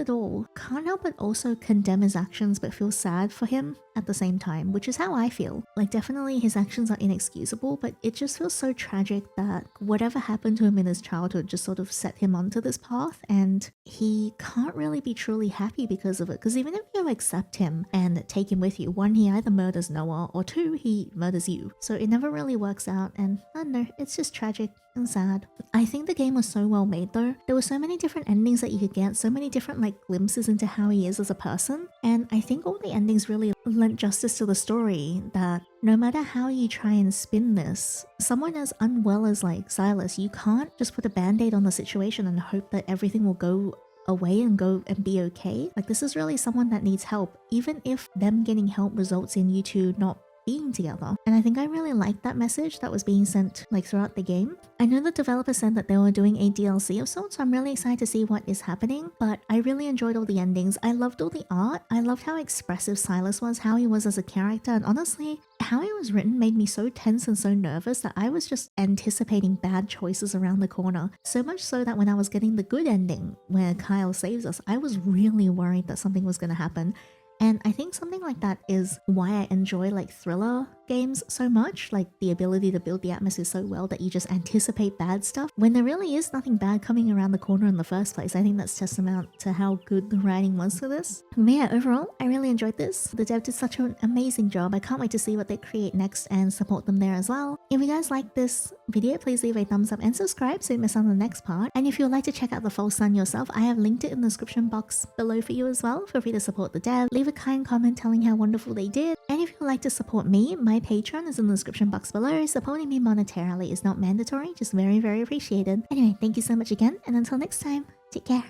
Speaker 1: at all. Can't help but also condemn his actions but feel sad for him at the same time, which is how I feel. Like definitely his actions are inexcusable, but it just feels so tragic that whatever happened to him in his childhood just sort of set him onto this path, and he can't really be truly happy because of it. Because even if you accept him and take him with you, 1, he either murders Noah, or 2, he murders you. So it never really works out, and I don't know, it's just tragic and sad. I think the game was so well made though. There were so many different endings that you could get, so many different glimpses into how he is as a person, and I think all the endings really lent justice to the story that no matter how you try and spin this, someone as unwell as Silas, you can't just put a band-aid on the situation and hope that everything will go away and be okay. This is really someone that needs help, even if them getting help results in you two not being together. And I think I really liked that message that was being sent throughout the game. I know the developer said that they were doing a DLC of sorts, so I'm really excited to see what is happening, but I really enjoyed all the endings. I loved all the art. I loved how expressive Silas was, how he was as a character, and honestly, how he was written made me so tense and so nervous that I was just anticipating bad choices around the corner. So much so that when I was getting the good ending where Kyle saves us, I was really worried that something was going to happen. And I think something like that is why I enjoy thriller games so much, the ability to build the atmosphere so well that you just anticipate bad stuff when there really is nothing bad coming around the corner in the first place. I think that's testament to how good the writing was for this. But yeah, overall, I really enjoyed this. The dev did such an amazing job. I can't wait to see what they create next and support them there as well. If you guys like this video, please leave a thumbs up and subscribe so you don't miss out on the next part. And if you would like to check out The Faux Son yourself, I have linked it in the description box below for you as well. Feel free to support the dev, leave a a kind comment telling how wonderful they did. And if you'd like to support me, my Patreon is in the description box below. Supporting me monetarily is not mandatory, just very, very appreciated. Anyway, thank you so much again, and until next time, take care.